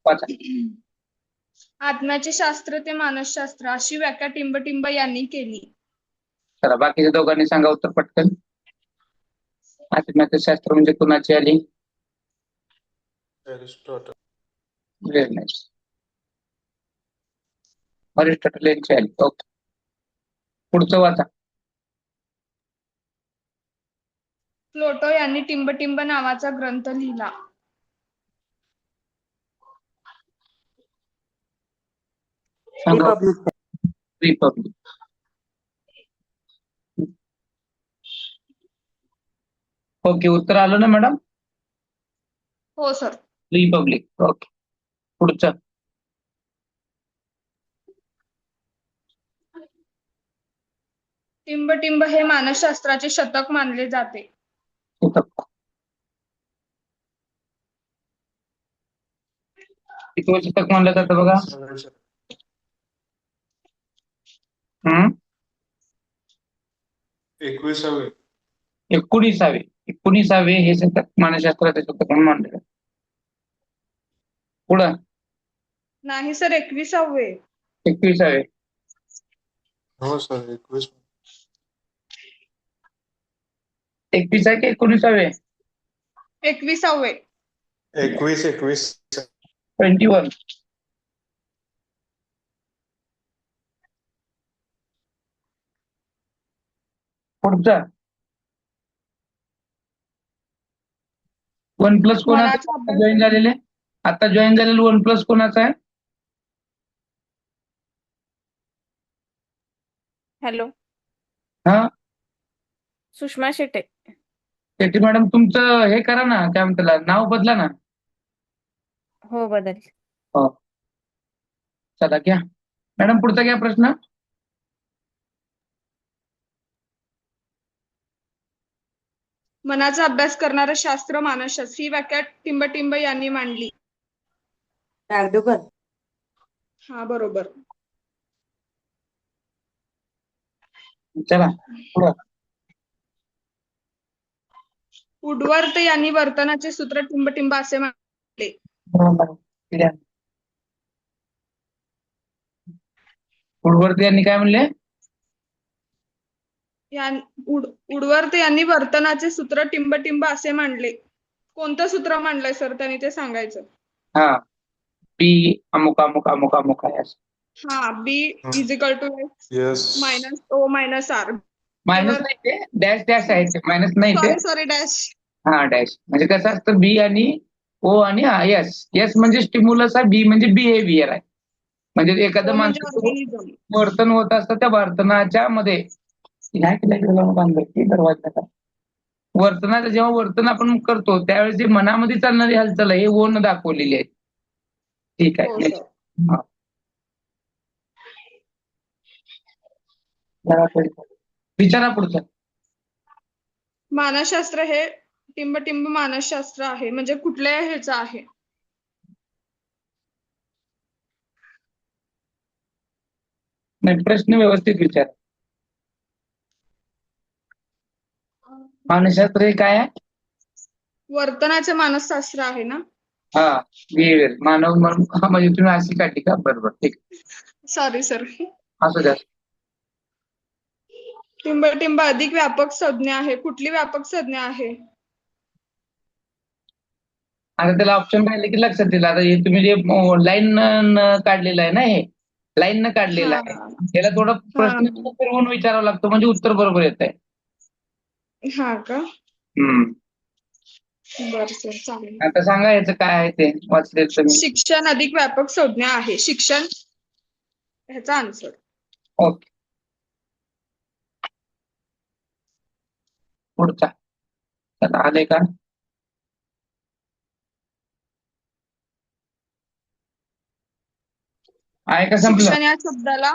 वाचा. आत्म्याचे शास्त्र ते मानसशास्त्र अशी व्याख्या टिंबटिंब यांनी केली. चला बाकीच्या दोघांनी सांगा उत्तर पटकन. आत्म्याचं शास्त्र म्हणजे कुणाची आली? एरिस्टॉटल. Very nice. अरिस्टॉटल यांची आली. ओके. पुढचं वाचा. प्लूटो यांनी टिंबटिंब नावाचा ग्रंथ लिहिला. सांगा. रिपब्लिक. रिपब्लिक. ओके. उत्तर आलं ना मॅडम? हो सर. रिपब्लिक. ओके. पुढचं. टिंबटिंब हे मानसशास्त्राचे शतक मानले जाते. किती शतक मानलं जातं बघा? 21वे. 19वे हे शतक मानसशास्त्राचे शतक म्हणून मानले जाते. पुढं. नाही सर, 21वे. 21वे. हो सर, 21. 21 आहे की 19वे? 21वे. 21. 21. पुढचा. OnePlus कोणाचं जॉईन झालेले? आता जॉईन झालेलं OnePlus कोणाचं आहे? हॅलो. हा, सुषमा शेटे. शेट्टी मॅडम, तुमचं हे करा ना, काय म्हणतात, नाव बदला ना. हो बदल. हो. चला घ्या मॅडम, पुढचा घ्या प्रश्न. मनाचा अभ्यास करणारे शास्त्र मानसशास्त्र ही व्याख्या टिंबटिंब यांनी मांडली. दागदुगर. हा बरोबर. चला पुढं. वुडवर्थ यांनी वर्तनाचे सूत्र टिंबटिंब असे मानले. वुडवर्थ यांनी काय म्हणले? वुडवर्थ यांनी वर्तनाचे सूत्र टिंबटिंब असे मांडले. कोणतं सूत्र मांडलंय सर त्यांनी ते सांगायचं. हा, बी अमुक अमुक अमुक अमुक आहे. हा, बी = यस. -O-R. मायनस नाही, ते डॅश डॅश आहे, ते मायनस नाही ते. Sorry dash. हा, डॅश म्हणजे कसं असतं, बी आणि ओ आणि एस. एस म्हणजे स्टिम्युलस आहे, बी म्हणजे बिहेवियर आहे. म्हणजे एखादं O म्हणजे माणसाचं ऑर्गॅनिझम. वर्तन होत असतं, त्या वर्तनाच्या मध्ये वर्तनाचं जेव्हा वर्तन आपण करतो त्यावेळेस जे मनामध्ये चालणारी हालचाल आहे, हे ओ न दाखवलेली आहे. ठीक हो आहे. सर. हा. विचारा पुढचं. मानसशास्त्र हे टिंबटिंब मानसशास्त्र आहे म्हणजे कुठल्या ह्याचं आहे? नाही, प्रश्न व्यवस्थित विचार. मानसशास्त्र हे काय आहे? वर्तनाचे मानसशास्त्र आहे ना. हा, बिहेवियर, मानव म्हणजे तुम्ही अशी काढली का? बरोबर, ठीक. Sorry sir. असं द्या. टिंबटिंब अधिक व्यापक संज्ञा आहे. कुठली व्यापक संज्ञा आहे? आता त्याला ऑप्शन राहिले की लक्षात येईल. आता हे तुम्ही जे लाईन काढलेलं आहे ना, हे लाईन न काढलेलं आहे, त्याला थोडं प्रश्न फिरवून विचारावा लागतो म्हणजे उत्तर बरोबर येत आहे. हा का? बर सर, चालेल. आता सांगा याचं काय आहे ते वाचले तुम्ही. शिक्षण अधिक व्यापक संज्ञा आहे. शिक्षण ह्याचा आन्सर. ओके. पुढचा. आता आले का? आहे का संपलं? शिक्षण या शब्दाला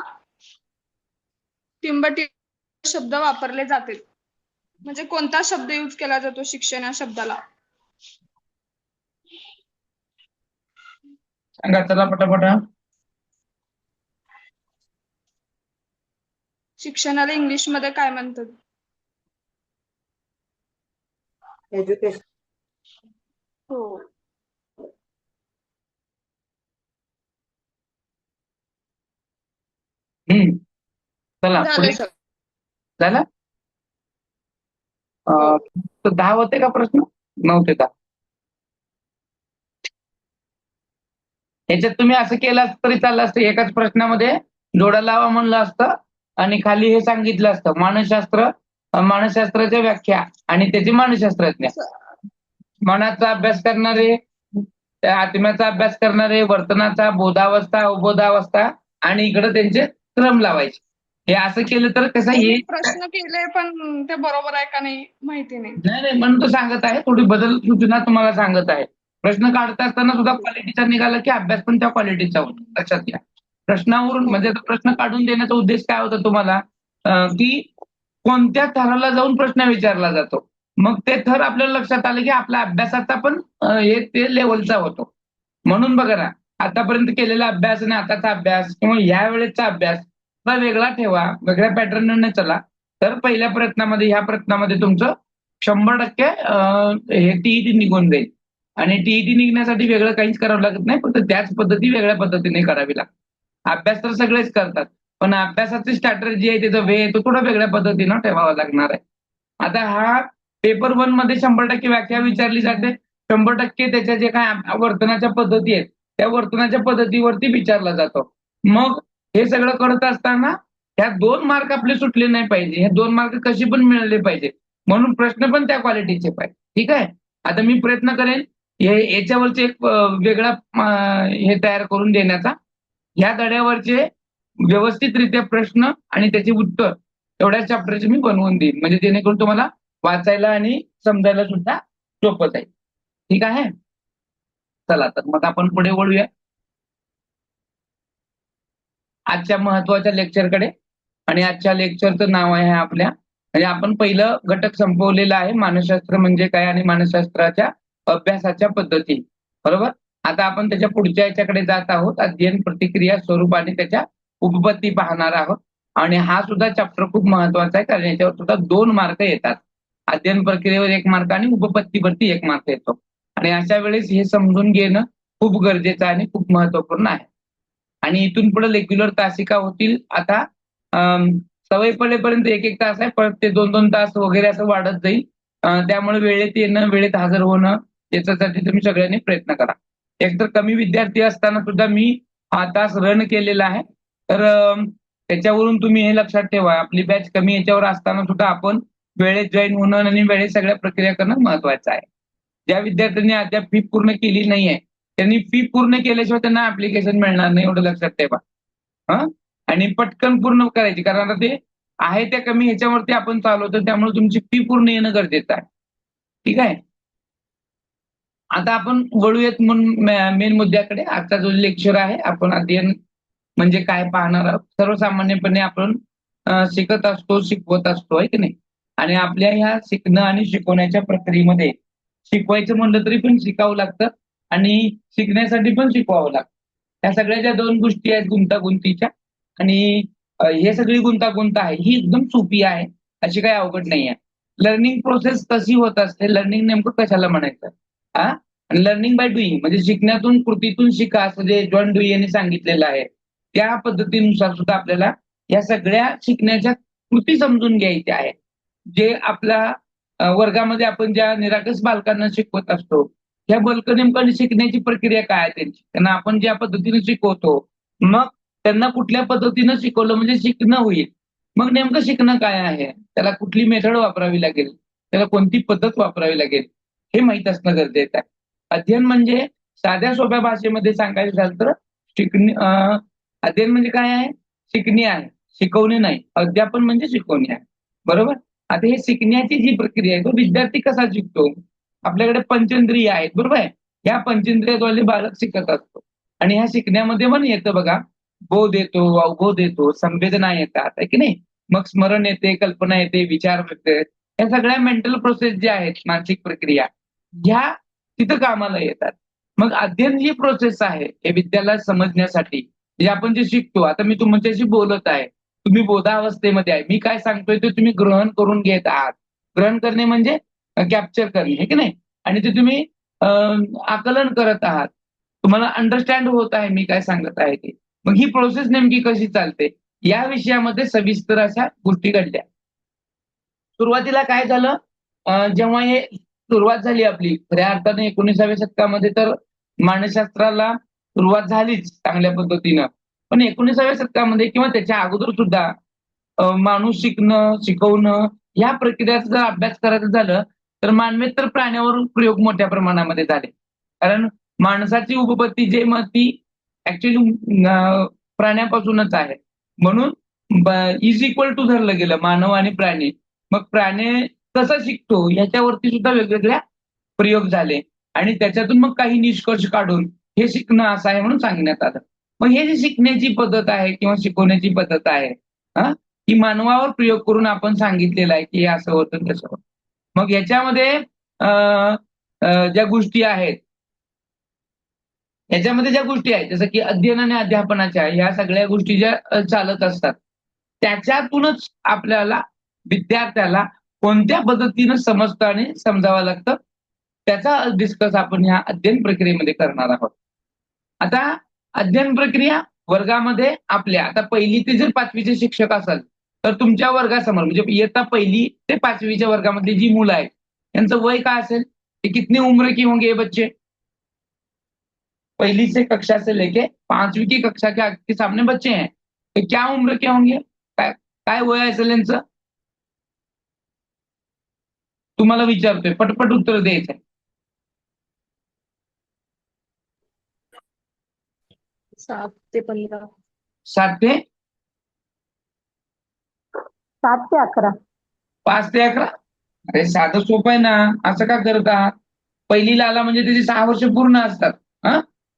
टिंबटिंब शब्द वापरले जाते. म्हणजे कोणता शब्द यूज केला जातो शिक्षण या शब्दाला? सांगा चला पटापट. शिक्षणाला इंग्लिश मध्ये काय म्हणतात? एज्युकेशन. हो. चला झालं पुढे सर. झाला. हो. तर 10 होते का प्रश्न? 9 ते 10. याच्यात तुम्ही असं केलं असतं तरी चाललं असतं, एकाच प्रश्नामध्ये जोडा लावा म्हणलं असतं आणि खाली हे सांगितलं असतं मानसशास्त्राच्या व्याख्या आणि त्याचे मानसशास्त्रज्ञ. मनाचा अभ्यास करणारे, त्या आत्म्याचा अभ्यास करणारे, वर्तनाचा, बोधावस्था, अबोधावस्था आणि इकडे त्यांचे क्रम लावायचे. हे असं केलं तर कसं मी येईल. प्रश्न केले पण ते बरोबर आहे का नाही माहिती नाही. नाही म्हणून तो सांगत आहे, थोडी बदल सूचना तुम्हाला सांगत आहे. प्रश्न काढता असताना सुद्धा क्वालिटीचा निघाला की अभ्यास पण त्या क्वालिटीचा होतो, लक्षात घ्या. प्रश्नावरून हो. म्हणजे आता प्रश्न काढून देण्याचा उद्देश काय होता तुम्हाला, की कोणत्या थराला जाऊन प्रश्न विचारला जातो. मग ते थर आपल्याला लक्षात आलं की आपल्या अभ्यासाचा पण हे ते लेवलचा होतो. म्हणून बघा ना, आतापर्यंत केलेला अभ्यास आणि आताचा अभ्यास किंवा ह्या वेळेचा अभ्यास हा वेगळा ठेवा, वेगळ्या पॅटर्नने चला. तर पहिल्या प्रयत्नामध्ये, ह्या प्रयत्नामध्ये तुमचं 100% हे टीईटी निघून जाईल. आणि टीईटी निघण्यासाठी वेगळं काहीच करावं लागत नाही, फक्त त्याच पद्धती वेगळ्या पद्धतीने करावी लागते. अभ्यास तर सगळेच करतात, पण अभ्यासाची स्ट्रॅटेजी आहे, त्याचा वे आहे, तो थोडा वेगळ्या पद्धतीनं ठेवावा लागणार आहे. आता हा पेपर 1 मध्ये 100% व्याख्या विचारली जाते. 100% त्याच्या जे काय वर्तनाच्या पद्धती आहेत, त्या वर्तनाच्या पद्धतीवरती विचारला जातो. मग हे सगळं करत असताना ह्या 2 मार्क आपले सुटले नाही पाहिजे. हे 2 मार्क कसे पण मिळाले पाहिजे. म्हणून प्रश्न पण त्या क्वालिटीचे पाहिजे. ठीक आहे. आता मी प्रयत्न करेन याच्यावरचे एक वेगळा हे तयार करून देण्याचा. ह्या धड्यावरचे व्यवस्थितरित्या प्रश्न आणि त्याचे उत्तर एवढ्या चॅप्टरचे मी बनवून देईन. म्हणजे जेणेकरून तुम्हाला वाचायला आणि समजायला सुद्धा सोपं जाईल. ठीक आहे. चला तर मग आपण पुढे वळूया आजच्या महत्वाच्या लेक्चरकडे. आणि आजच्या लेक्चरचं नाव आहे आपल्या, म्हणजे आपण पहिलं घटक संपवलेलं आहे, मानसशास्त्र म्हणजे काय आणि मानसशास्त्राच्या अभ्यासाच्या पद्धती. बरोबर. आता आपण त्याच्या पुढच्या याच्याकडे जात आहोत. अध्ययन, प्रतिक्रिया, स्वरूप आणि त्याच्या उपपत्ती पाहणार आहोत. आणि हा सुद्धा चॅप्टर खूप महत्वाचा आहे, कारण याच्यावर सुद्धा 2 मार्क येतात. अध्ययन प्रक्रियेवर 1 मार्क आणि उपपत्तीवरती 1 मार्क येतो. आणि अशा वेळेस हे समजून घेणं खूप गरजेचं आणि खूप महत्वपूर्ण आहे. आणि इथून पुढे रेग्युलर तासिका होतील. आता सवय पडेपर्यंत 1-1 तास आहे, परत ते 2-2 तास वगैरे असं वाढत जाईल. त्यामुळे वेळेत येणं, वेळेत हजर होणं याच्यासाठी तुम्ही सगळ्यांनी प्रयत्न करा. एकतर कमी विद्यार्थी असताना सुद्धा मी हा तास रन केलेला आहे. तर त्याच्यावरून तुम्ही हे लक्षात ठेवा, आपली बॅच कमी याच्यावर असताना सुद्धा आपण वेळेत जॉईन होणं आणि वेळेत सगळ्या प्रक्रिया करणं महत्वाचं आहे. ज्या विद्यार्थ्यांनी अद्याप फी पूर्ण केली नाहीये, त्यांनी फी पूर्ण केल्याशिवाय त्यांना ऍप्लिकेशन मिळणार नाही, एवढं लक्षात ठेवा. आणि पटकन पूर्ण करायची, कारण आता ते आहे त्या कमी ह्याच्यावरती आपण चालवतो, त्यामुळे तुमची फी पूर्ण येणं गरजेचं आहे. ठीक आहे. आता आपण वळूयात मेन मुद्द्याकडे. आजचा जो लेक्चर आहे, आपण अध्ययन म्हणजे काय पाहणार आहोत. सर्वसामान्यपणे आपण शिकत असतो, शिकवत असतो, आहे की नाही. आणि आपल्या ह्या शिकणं आणि शिकवण्याच्या प्रक्रियेमध्ये शिकवायचं म्हणलं तरी पण शिकावं लागतं आणि शिकण्यासाठी पण शिकवावं लागतं. या सगळ्या ज्या 2 गोष्टी आहेत गुंतागुंतीच्या, आणि हे सगळी गुंतागुंत आहे ही एकदम सोपी आहे, अशी काही अवघड नाही आहे. लर्निंग प्रोसेस तशी होत असते. लर्निंग नेमकं कशाला म्हणायचं, आणि लर्निंग बाय डुईंग म्हणजे शिकण्यातून, कृतीतून शिका, असं जे जॉन डुई यांनी सांगितलेलं आहे, त्या पद्धतीनुसार सुद्धा आपल्याला या सगळ्या शिकण्याच्या कृती समजून घ्यायच्या आहेत. जे आपल्या वर्गामध्ये आपण ज्या निरागस बालकांना शिकवत असतो, त्या नेमकं शिकण्याची प्रक्रिया काय आहे त्यांची, त्यांना आपण ज्या पद्धतीने शिकवतो, मग त्यांना कुठल्या पद्धतीनं शिकवलं म्हणजे शिकणं होईल. मग नेमकं शिकणं काय आहे, त्याला कुठली मेथड वापरावी लागेल, त्याला कोणती पद्धत वापरावी लागेल, हे माहीत असणं गरजेचं आहे. अध्ययन म्हणजे साध्या सोप्या भाषेमध्ये सांगायचं झालं तर अध्ययन म्हणजे काय आहे, शिकणे आहे, शिकवणे नाही. अध्यापन म्हणजे शिकवणे आहे. बरोबर. आता हे शिकण्याची जी प्रक्रिया आहे, तो विद्यार्थी कसा शिकतो, आपल्याकडे पंचेंद्रिय आहेत, बरोबर आहे. ह्या पंचेंद्रियाद्वारे बालक शिकत असतो. आणि ह्या शिकण्यामध्ये पण येतं बघा, बोध येतो, अवबोध येतो, संवेदना येतात, आहे की नाही. मग स्मरण येते, कल्पना येते, विचार येते. या सगळ्या मेंटल प्रोसेस ज्या आहेत, मानसिक प्रक्रिया, ह्या तिथं कामाला येतात. मग अध्ययन ही प्रोसेस आहे हे विद्याला समजण्यासाठी. म्हणजे आपण जे शिकतो, आता मी तुमच्याशी बोलत आहे, तुम्ही बोधावस्थेमध्ये आहे, मी काय सांगतोय ते तुम्ही ग्रहण करून घेत आहात. ग्रहण करणे म्हणजे कॅप्चर करणे, हे की नाही. आणि ते तुम्ही आकलन करत आहात, तुम्हाला अंडरस्टँड होत आहे मी काय सांगत आहे ते. मग ही प्रोसेस नेमकी कशी चालते, या विषयामध्ये सविस्तर अशा गोष्टी घडल्या. सुरुवातीला काय झालं, जेव्हा हे सुरुवात झाली आपली खऱ्या अर्थाने 19व्या शतकामध्ये, तर मानसशास्त्राला सुरुवात झालीच चांगल्या पद्धतीनं. पण 19व्या शतकामध्ये किंवा त्याच्या अगोदर सुद्धा माणूस शिकणं, शिकवणं या प्रक्रियेचा जर अभ्यास करायचं झालं, तर मानवेतर प्राण्यावर प्रयोग मोठ्या प्रमाणामध्ये झाले. कारण माणसाची उपपत्ती जे मग ती ऍक्च्युली प्राण्यापासूनच आहे. म्हणून इज इक्वल टू धरलं गेलं मानव आणि प्राणी. मग प्राणी कसं शिकतो ह्याच्यावरती सुद्धा वेगवेगळ्या प्रयोग झाले आणि त्याच्यातून मग काही निष्कर्ष काढून हे शिकणं असं आहे म्हणून सांगण्यात आलं. मग हे जी शिकण्याची पद्धत आहे किंवा शिकवण्याची पद्धत आहे, ही मानवावर प्रयोग करून आपण सांगितलेलं आहे की हे असं होतं तसं होतं. मग याच्यामध्ये ज्या गोष्टी आहेत, याच्यामध्ये ज्या गोष्टी आहेत जसं की अध्ययन आणि अध्यापनाच्या ह्या सगळ्या गोष्टी ज्या चालत असतात, त्याच्यातूनच आपल्याला विद्यार्थ्याला कोणत्या पद्धतीनं समजतं आणि समजावं लागतं, त्याचा डिस्कस आपण ह्या अध्ययन प्रक्रियेमध्ये करणार आहोत. आता अध्ययन प्रक्रिया वर्गामध्ये आपल्या आता 1ली ते जर 5वीचे शिक्षक असाल, तर तुमच्या वर्गासमोर म्हणजे इयत्ता 1ली ते 5वीच्या वर्गामधली जी मुलं आहेत त्यांचं वय काय असेल, ते कितनी उम्र की होंगे बच्चे? 1ली से कक्षा से लेके 5वीं की कक्षा के आपके सामने बच्चे हैं, तो क्या उम्र के होंगे? काय काय वय असेल यांचं? तुम्हाला विचारतोय, पटपट उत्तर द्यायचंय. 7 ते 15. 7 ते 7 ते 11. 5 ते 11. अरे साधं सोपं आहे ना, असं का करत आहात? 1लीला आला म्हणजे त्याची 6 वर्ष पूर्ण असतात.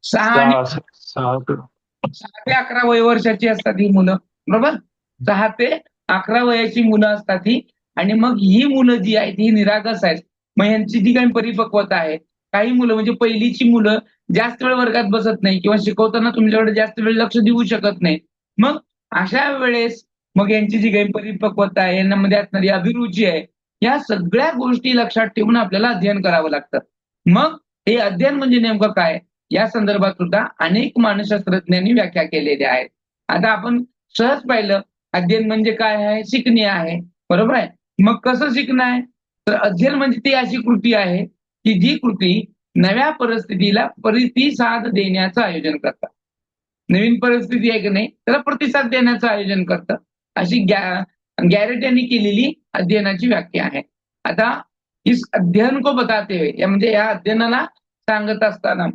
6 आणि 6 ते 6 ते 11 वर्षाची असतात ही मुलं, बरोबर? 6 ते 11 वयाची मुलं असतात ही. आणि मग ही मुलं जी आहेत ही निरागस आहेत. मग यांची जी काही परिपक्वता आहे, काही मुलं म्हणजे 1लीची मुलं जास्त वेळ वर्गात बसत नाही किंवा शिकवताना तुमच्याकडे जास्त वेळ लक्ष देऊ शकत नाही. मग अशा वेळेस मग यांची जी काही परिपक्वता आहे, यांच्यामध्ये असणारी अभिरुची आहे, या सगळ्या गोष्टी लक्षात ठेवून आपल्याला अध्ययन करावं लागतं. मग हे अध्ययन म्हणजे नेमकं काय, या संदर्भात सुद्धा अनेक मानसशास्त्रज्ञांनी व्याख्या केलेल्या आहेत. आता आपण सहज पाहिलं, अध्ययन म्हणजे काय आहे, शिकणे आहे, बरोबर आहे. मग कसं शिकणं आहे, तर अध्ययन म्हणजे ती अशी कृती आहे की जी कृती नव्या परिस्थितीला प्रतिसाद देण्याचं आयोजन करतात. नवीन परिस्थिती आहे की नाही त्याला प्रतिसाद देण्याचं आयोजन करतं, अशी गॅरेट केलेली अध्ययनाची व्याख्या आहे. आता इस अध्ययन को बताते हुए या म्हणजे या अध्ययनाला सांगत असताना,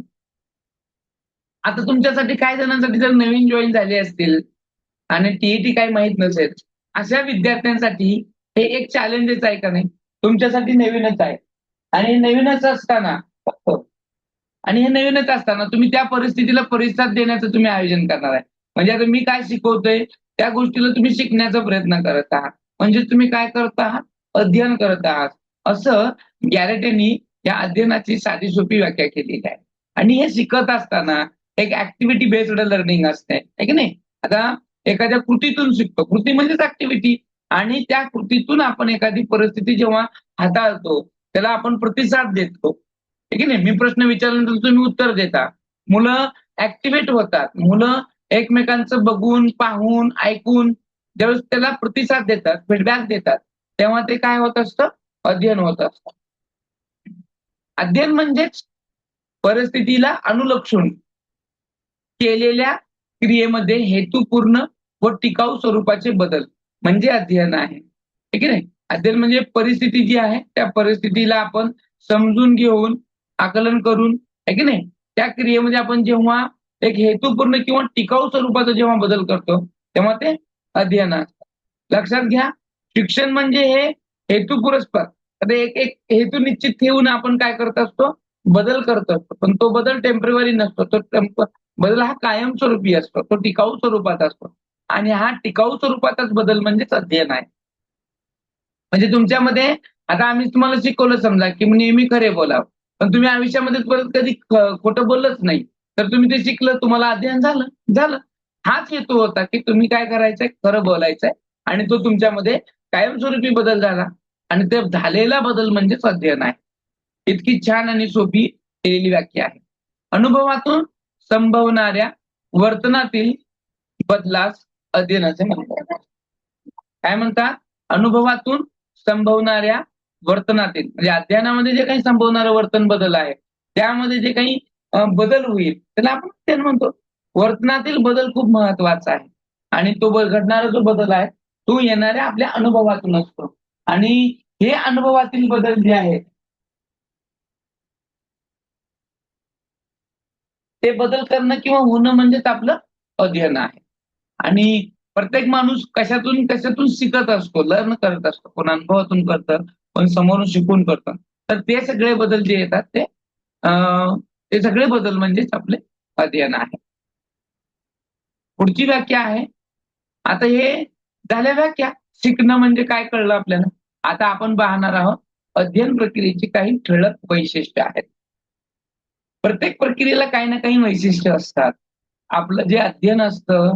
आता तुमच्यासाठी काही जणांसाठी जर नवीन जॉईन झाले असतील आणि टीईटी काही माहित नसेल, अशा विद्यार्थ्यांसाठी हे एक चॅलेंजच आहे का नाही, तुमच्यासाठी नवीनच आहे. आणि नवीनच असताना आणि हे नवीनच असताना तुम्ही त्या परिस्थितीला प्रतिसाद देण्याचं तुम्ही आयोजन करणार आहे. म्हणजे आता मी काय शिकवतोय त्या गोष्टीला तुम्ही शिकण्याचा प्रयत्न करत आहात, म्हणजे तुम्ही काय करत आहात, अध्ययन करत आहात. असं गॅरेटेनी या अध्ययनाची साधी सोपी व्याख्या केलेली आहे. आणि हे शिकत असताना एक ऍक्टिव्हिटी बेस्ड लर्निंग असते, आहे की नाही. आता एखाद्या कृतीतून शिकतो, कृती म्हणजेच ऍक्टिव्हिटी, आणि त्या कृतीतून आपण एखादी परिस्थिती जेव्हा हाताळतो त्याला आपण प्रतिसाद देतो, आहे की नाही. मी प्रश्न विचारल्यानंतर तुम्ही उत्तर देता, मुलं ऍक्टिव्हेट होतात, मुलं एकमेकांचं बघून, पाहून, ऐकून ज्यावेळेस त्याला प्रतिसाद देतात, फीडबॅक देतात, तेव्हा ते काय होत असतं, अध्ययन होत असतं. अध्ययन म्हणजेच परिस्थितीला अनुलक्षून केलेल्या क्रियेमध्ये हेतुपूर्ण व टिकाऊ स्वरूपाचे बदल म्हणजे अध्ययन आहे, ठीक आहे. अध्ययन म्हणजे परिस्थिती जी आहे त्या परिस्थितीला आपण समजून घेऊन, आकलन करून, आहे की नाही, त्या क्रियेमध्ये आपण जेव्हा एक हेतुपूर्ण किंवा टिकाऊ स्वरूपाचा जेव्हा बदल करतो तेव्हा ते अध्ययन असतं. लक्षात घ्या, शिक्षण म्हणजे हे हेतुपुरस्पर, आता एक एक हेतू निश्चित ठेवून आपण काय करत असतो, बदल करत असतो. पण तो बदल टेम्पररी नसतो, तो बदल हा कायमस्वरूपी असतो, तो टिकाऊ स्वरूपात असतो. आणि हा टिकाऊ स्वरूपाचाच बदल म्हणजेच अध्ययन आहे. म्हणजे तुमच्यामध्ये आता आम्ही तुम्हाला शिकवलं समजा की नेहमी खरे बोलावं, पण तुम्ही आयुष्यामध्ये परत कधी खोटं बोललंच नाही, तर तुम्ही ते शिकलं, तुम्हाला अध्ययन झालं. हाच हेतू होता की तुम्ही काय करायचंय, खरं बोलायचंय, आणि तो तुमच्यामध्ये कायमस्वरूपी बदल झाला, आणि ते झालेला बदल म्हणजेच अध्ययन आहे. इतकी छान आणि सोपी केलेली व्याख्या आहे. अनुभवातून संभवणाऱ्या वर्तनातील बदलास अध्ययन असे म्हणतात. काय म्हणतात? अनुभवातून संभवणाऱ्या वर्तनातील, म्हणजे अध्ययनामध्ये जे काही संभवणारं वर्तन बदल आहे, त्यामध्ये जे काही बदल होईल त्याला आपण अध्ययन म्हणतो. वर्तनातील बदल खूप महत्वाचा आहे आणि तो घडणारा जो बदल आहे तो येणाऱ्या आपल्या अनुभवातून असतो. आणि हे अनुभवातील बदल जे आहेत ते बदल करणं किंवा होणं म्हणजेच आपलं अध्ययन आहे. आणि प्रत्येक माणूस कशातून कशातून शिकत असतो, लर्न करत असतो. कोण अनुभवातून करतं, कोण समोरून शिकून करतं. तर ते सगळे बदल जे येतात ते सगळे बदल म्हणजेच आपले अध्ययन आहे. पुढची व्याख्या आहे. आता हे झाल्या व्याख्या. शिकणं म्हणजे काय कळलं आपल्याला. आता आपण पाहणार आहोत अध्ययन प्रक्रियेची काही ठळक वैशिष्ट्ये आहेत. प्रत्येक प्रक्रियेला काही ना काही वैशिष्ट्य असतात. आपलं जे अध्ययन असतं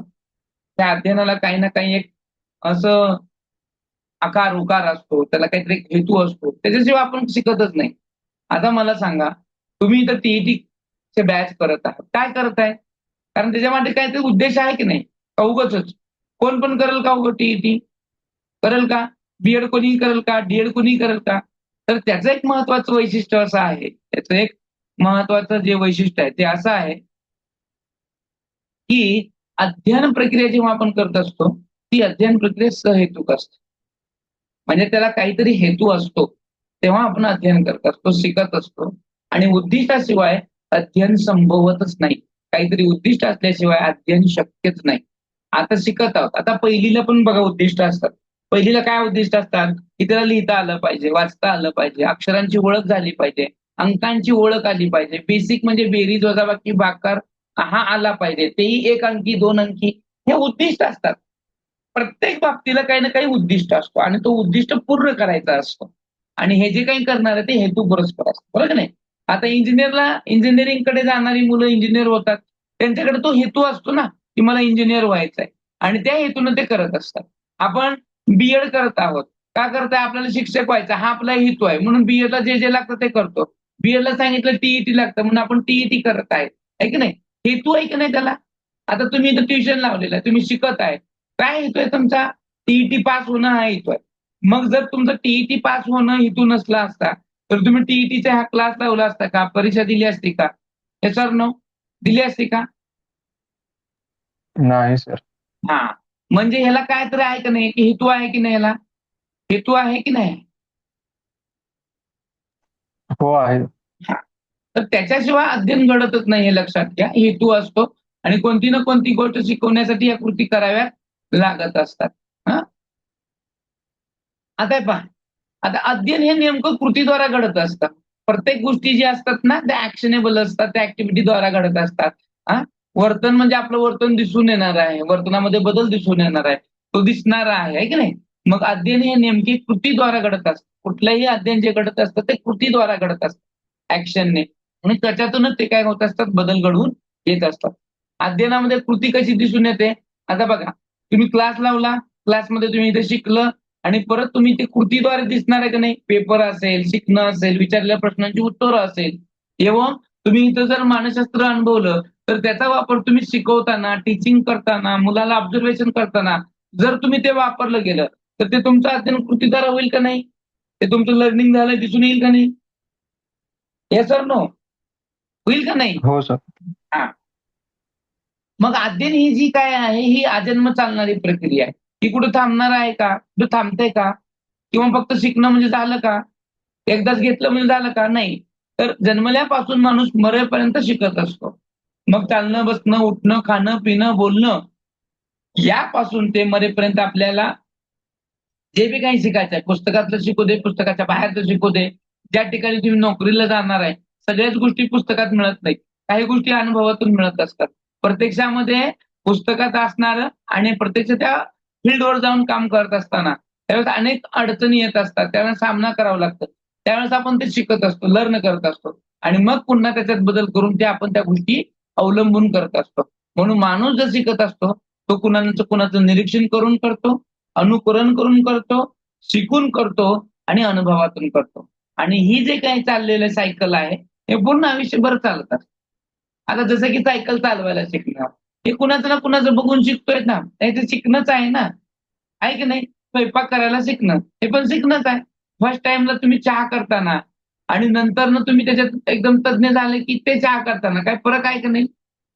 त्या अध्ययनाला काही ना काही एक असं आकार उकार असतो, त्याला काहीतरी एक हेतू असतो, त्याच्याशिवाय आपण शिकतच नाही. आता मला सांगा, तुम्ही इथं टीईटी चे बॅच करत आहात, काय करताय? कारण त्याच्यामध्ये काहीतरी उद्देश आहे की नाही? का उगाचच? कोण पण करेल का उगं टीईटी? करेल का? बीएड कोणीही करेल का? डीएड कोणीही करेल का? तर त्याचं एक महत्वाचं वैशिष्ट्य असं आहे, त्याचं एक महत्वाचं जे वैशिष्ट्य आहे ते असं आहे की अध्ययन प्रक्रिया जेव्हा आपण करत असतो, ती अध्ययन प्रक्रिया सहेतुक असते. म्हणजे त्याला काहीतरी हेतू असतो, तेव्हा आपण अध्ययन करत असतो, शिकत असतो. आणि उद्दिष्टाशिवाय अध्ययन संभवतच नाही. काहीतरी उद्दिष्ट असल्याशिवाय अध्ययन शक्यच नाही. आता शिकत आहोत. आता पहिलीला पण बघा उद्दिष्ट असतात. पहिलीला काय उद्दिष्ट असतात? की त्याला लिहिता आलं पाहिजे, वाचता आलं पाहिजे, अक्षरांची ओळख झाली पाहिजे, अंकांची ओळख आली पाहिजे. बेसिक म्हणजे बेरीज, वजाबाकी, भागाकार हा आला पाहिजे. तेही 1 अंकी, 2 अंकी हे उद्दिष्ट असतात. प्रत्येक बाबतीला काही ना काही उद्दिष्ट असतो आणि तो उद्दिष्ट पूर्ण करायचा असतो. आणि हे जे काही करणार आहे ते हेतू पुरस्पर असतं. बरोबर की नाही? आता इंजिनिअरिंगकडे जाणारी मुलं इंजिनिअर होतात. त्यांच्याकडे तो हेतू असतो ना, की मला इंजिनिअर व्हायचंय आणि त्या हेतूनं ते करत असतात. आपण बीएड करत आहोत. का करताय? आपल्याला शिक्षक व्हायचं हा आपला हेतू आहे. म्हणून बीएडला जे जे लागतं ते करतो. बीएडला सांगितलं टीईटी लागतं म्हणून आपण टीईटी करत आहे की नाही? हेतू आहे की नाही त्याला? आता तुम्ही इथं ट्युशन लावलेलं आहे, तुम्ही शिकत आहे. काय हेतू आहे तुमचा? टीईटी पास होणं हा हेतू आहे. मग जर तुमचं टीईटी पास होणं हेतू नसला असता, तर तुम्ही टीईटीचा हा क्लास लावला असता का? परीक्षा दिली असती का? Yes or no? दिली असती का? नाही सर. हां. म्हणजे ह्याला काय तरी आहे का नाही? की हेतू आहे की नाही ह्याला? हेतू आहे की नाही? हो आहे. हां. तर त्याच्याशिवाय अध्ययन घडतच नाही हे लक्षात घ्या. हेतू असतो आणि कोणती ना कोणती गोष्ट शिकवण्यासाठी या कृती कराव्या लागत असतात. हां. आता हे पहा, आता अध्ययन हे नेमकं कृतीद्वारे घडत असतं. प्रत्येक गोष्टी ज्या असतात ना, त्या ॲक्शनेबल असतात, त्या ॲक्टिव्हिटीद्वारे घडत असतात. हां. वर्तन म्हणजे आपलं वर्तन दिसून येणार आहे. वर्तनामध्ये बदल दिसून येणार आहे. तो दिसणारा आहे की नाही? मग अध्ययन हे नेमके कृतीद्वारे घडत असतं. कुठलंही अध्ययन जे घडत असतं ते कृतीद्वारे घडत असतं, ॲक्शनने. आणि त्याच्यातूनच ते काय होत असतात, बदल घडवून येत असतात. अध्ययनामध्ये कृती कशी दिसून येते? आता बघा, तुम्ही क्लास लावला, क्लासमध्ये तुम्ही इथे शिकलं आणि परत तुम्ही ते कृतीद्वारे दिसणार आहे की नाही? पेपर असेल, शिकणं असेल, विचारलेल्या प्रश्नांची उत्तरं असेल. एवं तुम्ही इथं जर मानसशास्त्र अनुभवलं, तर त्याचा वापर तुम्ही शिकवताना, टीचिंग करताना, मुलाला ऑब्झर्वेशन करताना जर तुम्ही ते वापरलं गेलं, तर ते तुमचं अध्ययन कृतीद्वारे होईल का नाही? ते तुमचं लर्निंग झालं दिसून येईल का नाही? Yes or no? होईल का नाही? हो सर. हां. मग अध्ययन ही जी काय आहे, ही आजन्म चालणारी प्रक्रिया आहे. ही कुठे थांबणार आहे का? कुठे थांबते का? किंवा फक्त शिकणं म्हणजे झालं का? एकदाच घेतलं म्हणजे झालं का? नाही. तर जन्मल्यापासून माणूस मरेपर्यंत शिकत असतो. मग चालणं, बसणं, उठणं, खाणं, पिणं, बोलणं यापासून ते मरेपर्यंत आपल्याला जे बी काही शिकायचं आहे, पुस्तकातलं शिकू दे, पुस्तकाच्या बाहेरचं शिकू दे, ज्या ठिकाणी तुम्ही नोकरीला जाणार आहे, सगळ्याच गोष्टी पुस्तकात मिळत नाहीत. काही गोष्टी अनुभवातून मिळत असतात. प्रत्यक्षामध्ये पुस्तकात असणारं आणि प्रत्यक्ष त्या फील्डवर जाऊन काम करत असताना त्यावेळेस अनेक अडचणी येत असतात. त्यावेळेस सामना करावा लागतो. त्यावेळेस आपण ते शिकत असतो, लर्न करत असतो आणि मग पुन्हा त्याच्यात बदल करून ते आपण त्या गोष्टी अवलंबून करत असतो. म्हणून माणूस जर शिकत असतो, तो कुणाचं निरीक्षण करून करतो, अनुकरण करून करतो, शिकून करतो आणि अनुभवातून करतो. आणि ही जे काही चाललेलं सायकल आहे, हे पूर्ण आयुष्यभर चालत असतं. आता जसं की सायकल चालवायला शिकणं, हे कुणाचं ना कुणाचं बघून शिकतोय ना, ते शिकणंच आहे ना, आहे की नाही? स्वयंपाक करायला शिकणं, हे पण शिकणंच आहे. फर्स्ट टाइमला तुम्ही चहा करताना आणि नंतरनं तुम्ही त्याच्यात एकदम तज्ञ झाले, की ते चहा करताना काय फरक आहे की नाही?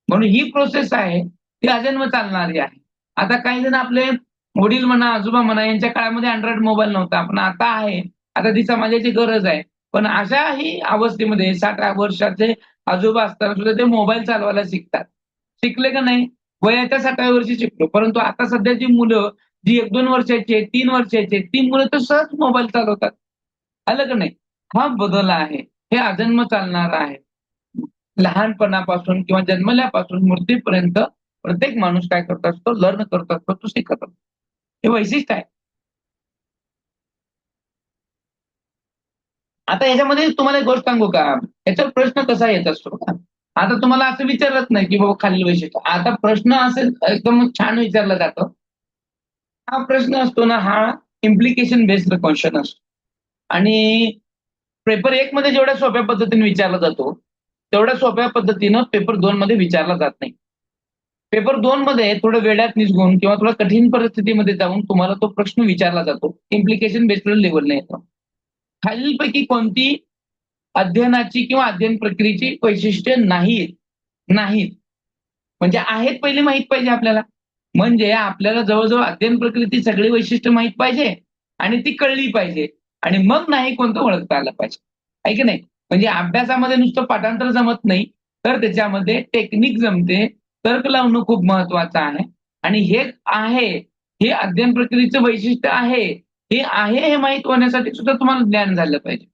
म्हणून ही प्रोसेस आहे, ती अजन्म चालणारी आहे. आता काही जण आपले वडील म्हणा, आजोबा म्हणा, यांच्या काळामध्ये अँड्रॉइड मोबाईल नव्हता. पण आता आहे. आता ती समाजाची गरज आहे. पण अशाही अवस्थेमध्ये 60 वर्षाचे आजोबा असताना सुद्धा ते मोबाईल चालवायला शिकतात. शिकले का नाही? वयाच्या 60व्या वर्षी शिकलो. परंतु आता सध्याची मुलं जी 1-2 वर्षाची आहेत, 3 वर्षाची आहेत, ती मुलं तर सहज मोबाईल चालवतात. आलं का नाही? हा बदल आहे. हे अजन्म चालणारं आहे. लहानपणापासून किंवा जन्मल्यापासून मृत्यूपर्यंत प्रत्येक माणूस काय करत असतो? लर्न करत असतो, तो शिकत असतो. हे वैशिष्ट्य आहे. आता याच्यामध्ये तुम्हाला एक गोष्ट सांगू का? याच्यावर प्रश्न कसा येत असतो का? आता तुम्हाला असं विचारलंच नाही, की बाबा खालील वैशिष्ट्य. आता प्रश्न असे एकदम छान विचारला जातो. हा प्रश्न असतो ना, हा इम्प्लिकेशन बेस्ड क्वेश्चन असतो. आणि पेपर 1 मध्ये जेवढ्या सोप्या पद्धतीने विचारला जातो, तेवढ्या सोप्या पद्धतीनं पेपर 2 मध्ये विचारला जात नाही. पेपर 2 मध्ये थोडं वेड्यात निसगून किंवा थोडा कठीण परिस्थितीमध्ये जाऊन तुम्हाला तो प्रश्न विचारला जातो. इम्प्लिकेशन बेस्ड लेव्हलने येतो. खालीलपैकी कोणती अध्ययनाची किंवा अध्ययन प्रक्रियेची वैशिष्ट्ये नाहीत. नाहीत. म्हणजे आहेत पहिले माहीत पाहिजे आपल्याला. म्हणजे आपल्याला जवळ-जवळ अध्ययन प्रक्रियेची सगळी वैशिष्ट्य माहीत पाहिजे आणि ती कळली पाहिजे आणि मग नाही कोणतं ओळखता आलं पाहिजे. आहे की नाही? म्हणजे अभ्यासामध्ये नुसतं पाठांतर जमत नाही, तर त्याच्यामध्ये टेक्निक जमते, तर्क लावणं खूप महत्वाचं आहे आणि हे आहे, हे अध्ययन प्रक्रियेचं वैशिष्ट्य आहे. हे आहे हे माहीत होण्यासाठी सुद्धा तुम्हाला ज्ञान झालं पाहिजे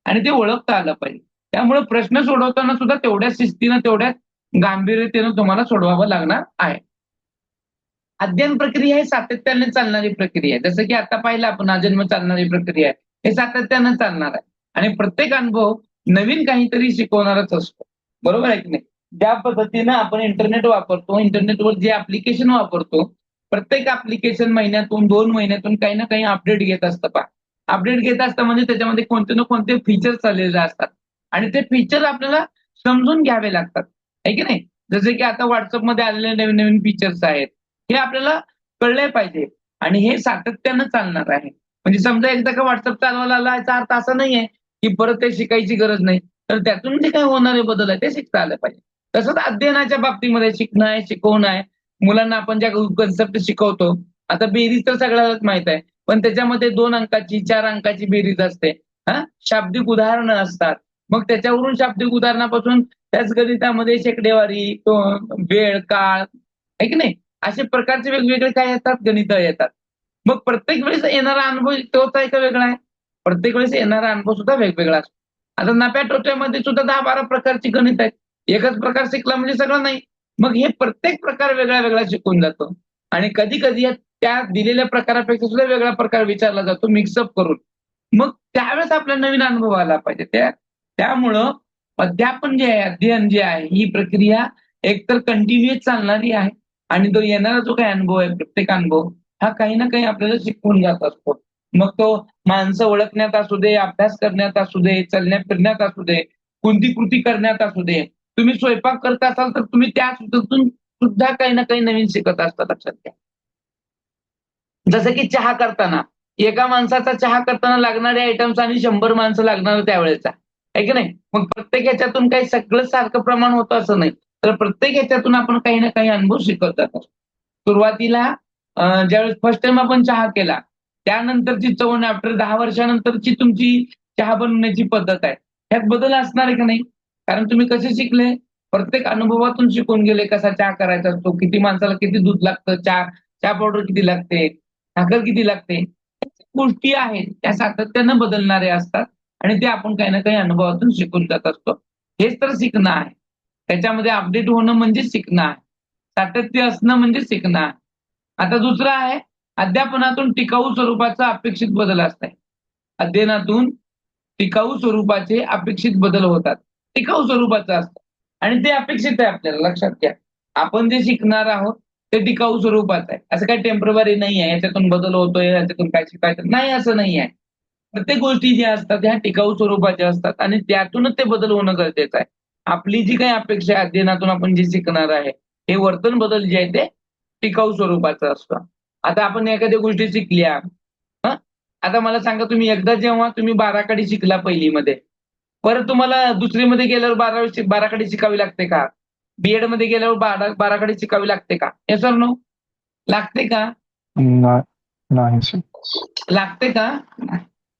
आणि ते ओळखता आलं पाहिजे. त्यामुळे प्रश्न सोडवताना सुद्धा तेवढ्याच शिस्तीनं, तेवढ्याच गांभीर्यतेनं तुम्हाला सोडवावं लागणार आहे. अध्ययन प्रक्रिया ही सातत्याने चालणारी प्रक्रिया आहे. जसं की आता पाहिलं आपण अजन्म चालणारी प्रक्रिया आहे. हे सातत्यानं चालणार आहे आणि प्रत्येक अनुभव नवीन काहीतरी शिकवणारच असतो. बरोबर आहे की नाही? ज्या पद्धतीनं आपण इंटरनेट वापरतो, इंटरनेटवर जे ॲप्लिकेशन वापरतो, प्रत्येक ॲप्लिकेशन महिन्यातून, 2 महिन्यातून काही ना काही अपडेट घेत असतं पहा. अपडेट घेत असतं म्हणजे त्याच्यामध्ये कोणते ना कोणते फीचर्स आलेले असतात आणि ते फीचर आपल्याला समजून घ्यावे लागतात. आहे की नाही? जसे की आता WhatsAppमध्ये आलेले नवीन-नवीन फीचर्स आहेत. हे आपल्याला कळले पाहिजे आणि हे सातत्यानं चालणार आहे. म्हणजे समजा एकदा का WhatsApp चालवायला आला याचा अर्थ असा नाहीये, की परत ते शिकायची गरज नाही. तर त्यातून जे काही होणारे बदल आहे ते शिकता आलं पाहिजे. तसंच अध्ययनाच्या बाबतीमध्ये शिकणं आहे, शिकवणं आहे. मुलांना आपण ज्या कन्सेप्ट शिकवतो, आता बेरीज तर सगळ्यालाच माहीत आहे. पण त्याच्यामध्ये 2 अंकाची, 4 अंकाची बेरीज असते. हां, शाब्दिक उदाहरणं असतात. मग त्याच्यावरून शाब्दिक उदाहरणापासून त्याच गणितामध्ये शेकडेवारी, वेळ, काळ आहे की नाही? असे प्रकारचे वेगवेगळे काय येतात? गणितं येतात. मग प्रत्येक वेळेस येणारा अनुभव तोच आहे का वेगळा आहे? प्रत्येक वेळेस येणारा अनुभव सुद्धा वेगवेगळा असतो. आता नफ्या-तोट्यामध्ये सुद्धा 10-12 प्रकारची गणित आहेत. एकच प्रकार शिकला म्हणजे सगळं नाही. मग हे प्रत्येक प्रकार वेगळा-वेगळा शिकून जातो आणि कधी-कधी त्या दिलेल्या प्रकारापेक्षा सुद्धा वेगळा प्रकार विचारला जातो मिक्सअप करून. मग त्यावेळेस आपल्याला नवीन अनुभव आला पाहिजे. त्यामुळं अध्यापन जे आहे, अध्ययन जे आहे, ही प्रक्रिया एकतर कंटिन्युअस चालणारी आहे आणि तो येणारा जो काही अनुभव आहे, प्रत्येक अनुभव हा काही ना काही आपल्याला शिकवून जात असतो. मग तो माणसं ओळखण्यात असू दे, अभ्यास करण्यात असू दे, चालण्यात-फिरण्यात असू दे, कोणती कृती करण्यात असू दे. तुम्ही स्वयंपाक करत असाल तर तुम्ही त्यातून सुद्धा काही ना काही नवीन शिकत असता, लक्षात घ्या. जसं की चहा करताना, एका माणसाचा चहा करताना लागणारे आयटम्स आणि 100 माणसं लागणार त्यावेळेचा. आहे की नाही? मग प्रत्येक ह्याच्यातून काही सगळं सारखं प्रमाण होतं असं नाही. तर प्रत्येक ह्याच्यातून आपण काही ना काही अनुभव शिकत जातो. सुरुवातीला ज्यावेळेस फर्स्ट टाईम आपण चहा केला, त्यानंतरची चव आणि आफ्टर 10 वर्षानंतरची तुमची चहा बनवण्याची पद्धत आहे. ह्यात बदल असणार आहे का नाही? कारण तुम्ही कसे शिकले? प्रत्येक अनुभवातून शिकून गेले. कसा चहा करायचा असतो, किती माणसाला किती दूध लागतं, चहा चहा पावडर किती लागते, साखर किती लागते. गोष्टी आहेत त्या सातत्यानं बदलणाऱ्या असतात आणि ते आपण काही ना काही अनुभवातून शिकून जात असतो. हेच तर शिकणं आहे. त्याच्यामध्ये अपडेट होणं म्हणजे शिकणं आहे. सातत्य असणं म्हणजे शिकणं आहे. आता दुसरं आहे, अध्यापनातून टिकाऊ स्वरूपाचा अपेक्षित बदल असतंय. अध्ययनातून टिकाऊ स्वरूपाचे अपेक्षित बदल होतात. टिकाऊ स्वरूपाचं असतं आणि ते अपेक्षित आहे आपल्याला, लक्षात घ्या. आपण जे शिकणार आहोत ते टिकाऊ स्वरूपाचं आहे. असं काही टेम्पररी नाही आहे. याच्यातून बदल होतोय, याच्यातून काय शिकायचं नाही, असं नाही आहे. प्रत्येक गोष्टी ज्या असतात ह्या टिकाऊ स्वरूपाच्या असतात आणि त्यातूनच ते बदल होणं गरजेचं आहे. आपली जी काही अपेक्षा आहे अध्ययनातून आपण जे शिकणार आहे, हे वर्तन बदल जे आहे ते टिकाऊ स्वरूपाचं असतं. आता आपण एखाद्या गोष्टी शिकल्या, हं? आता मला सांगा, तुम्ही एकदा जेव्हा तुम्ही बाराखडी शिकला पहिलीमध्ये, परत तुम्हाला दुसरीमध्ये गेल्यावर बाराखडी शिकावी लागते का? बीएड मध्ये गेल्यावर बाराखडी शिकावी लागते का? Yes or no? लागते का? नाही सर. लागते का?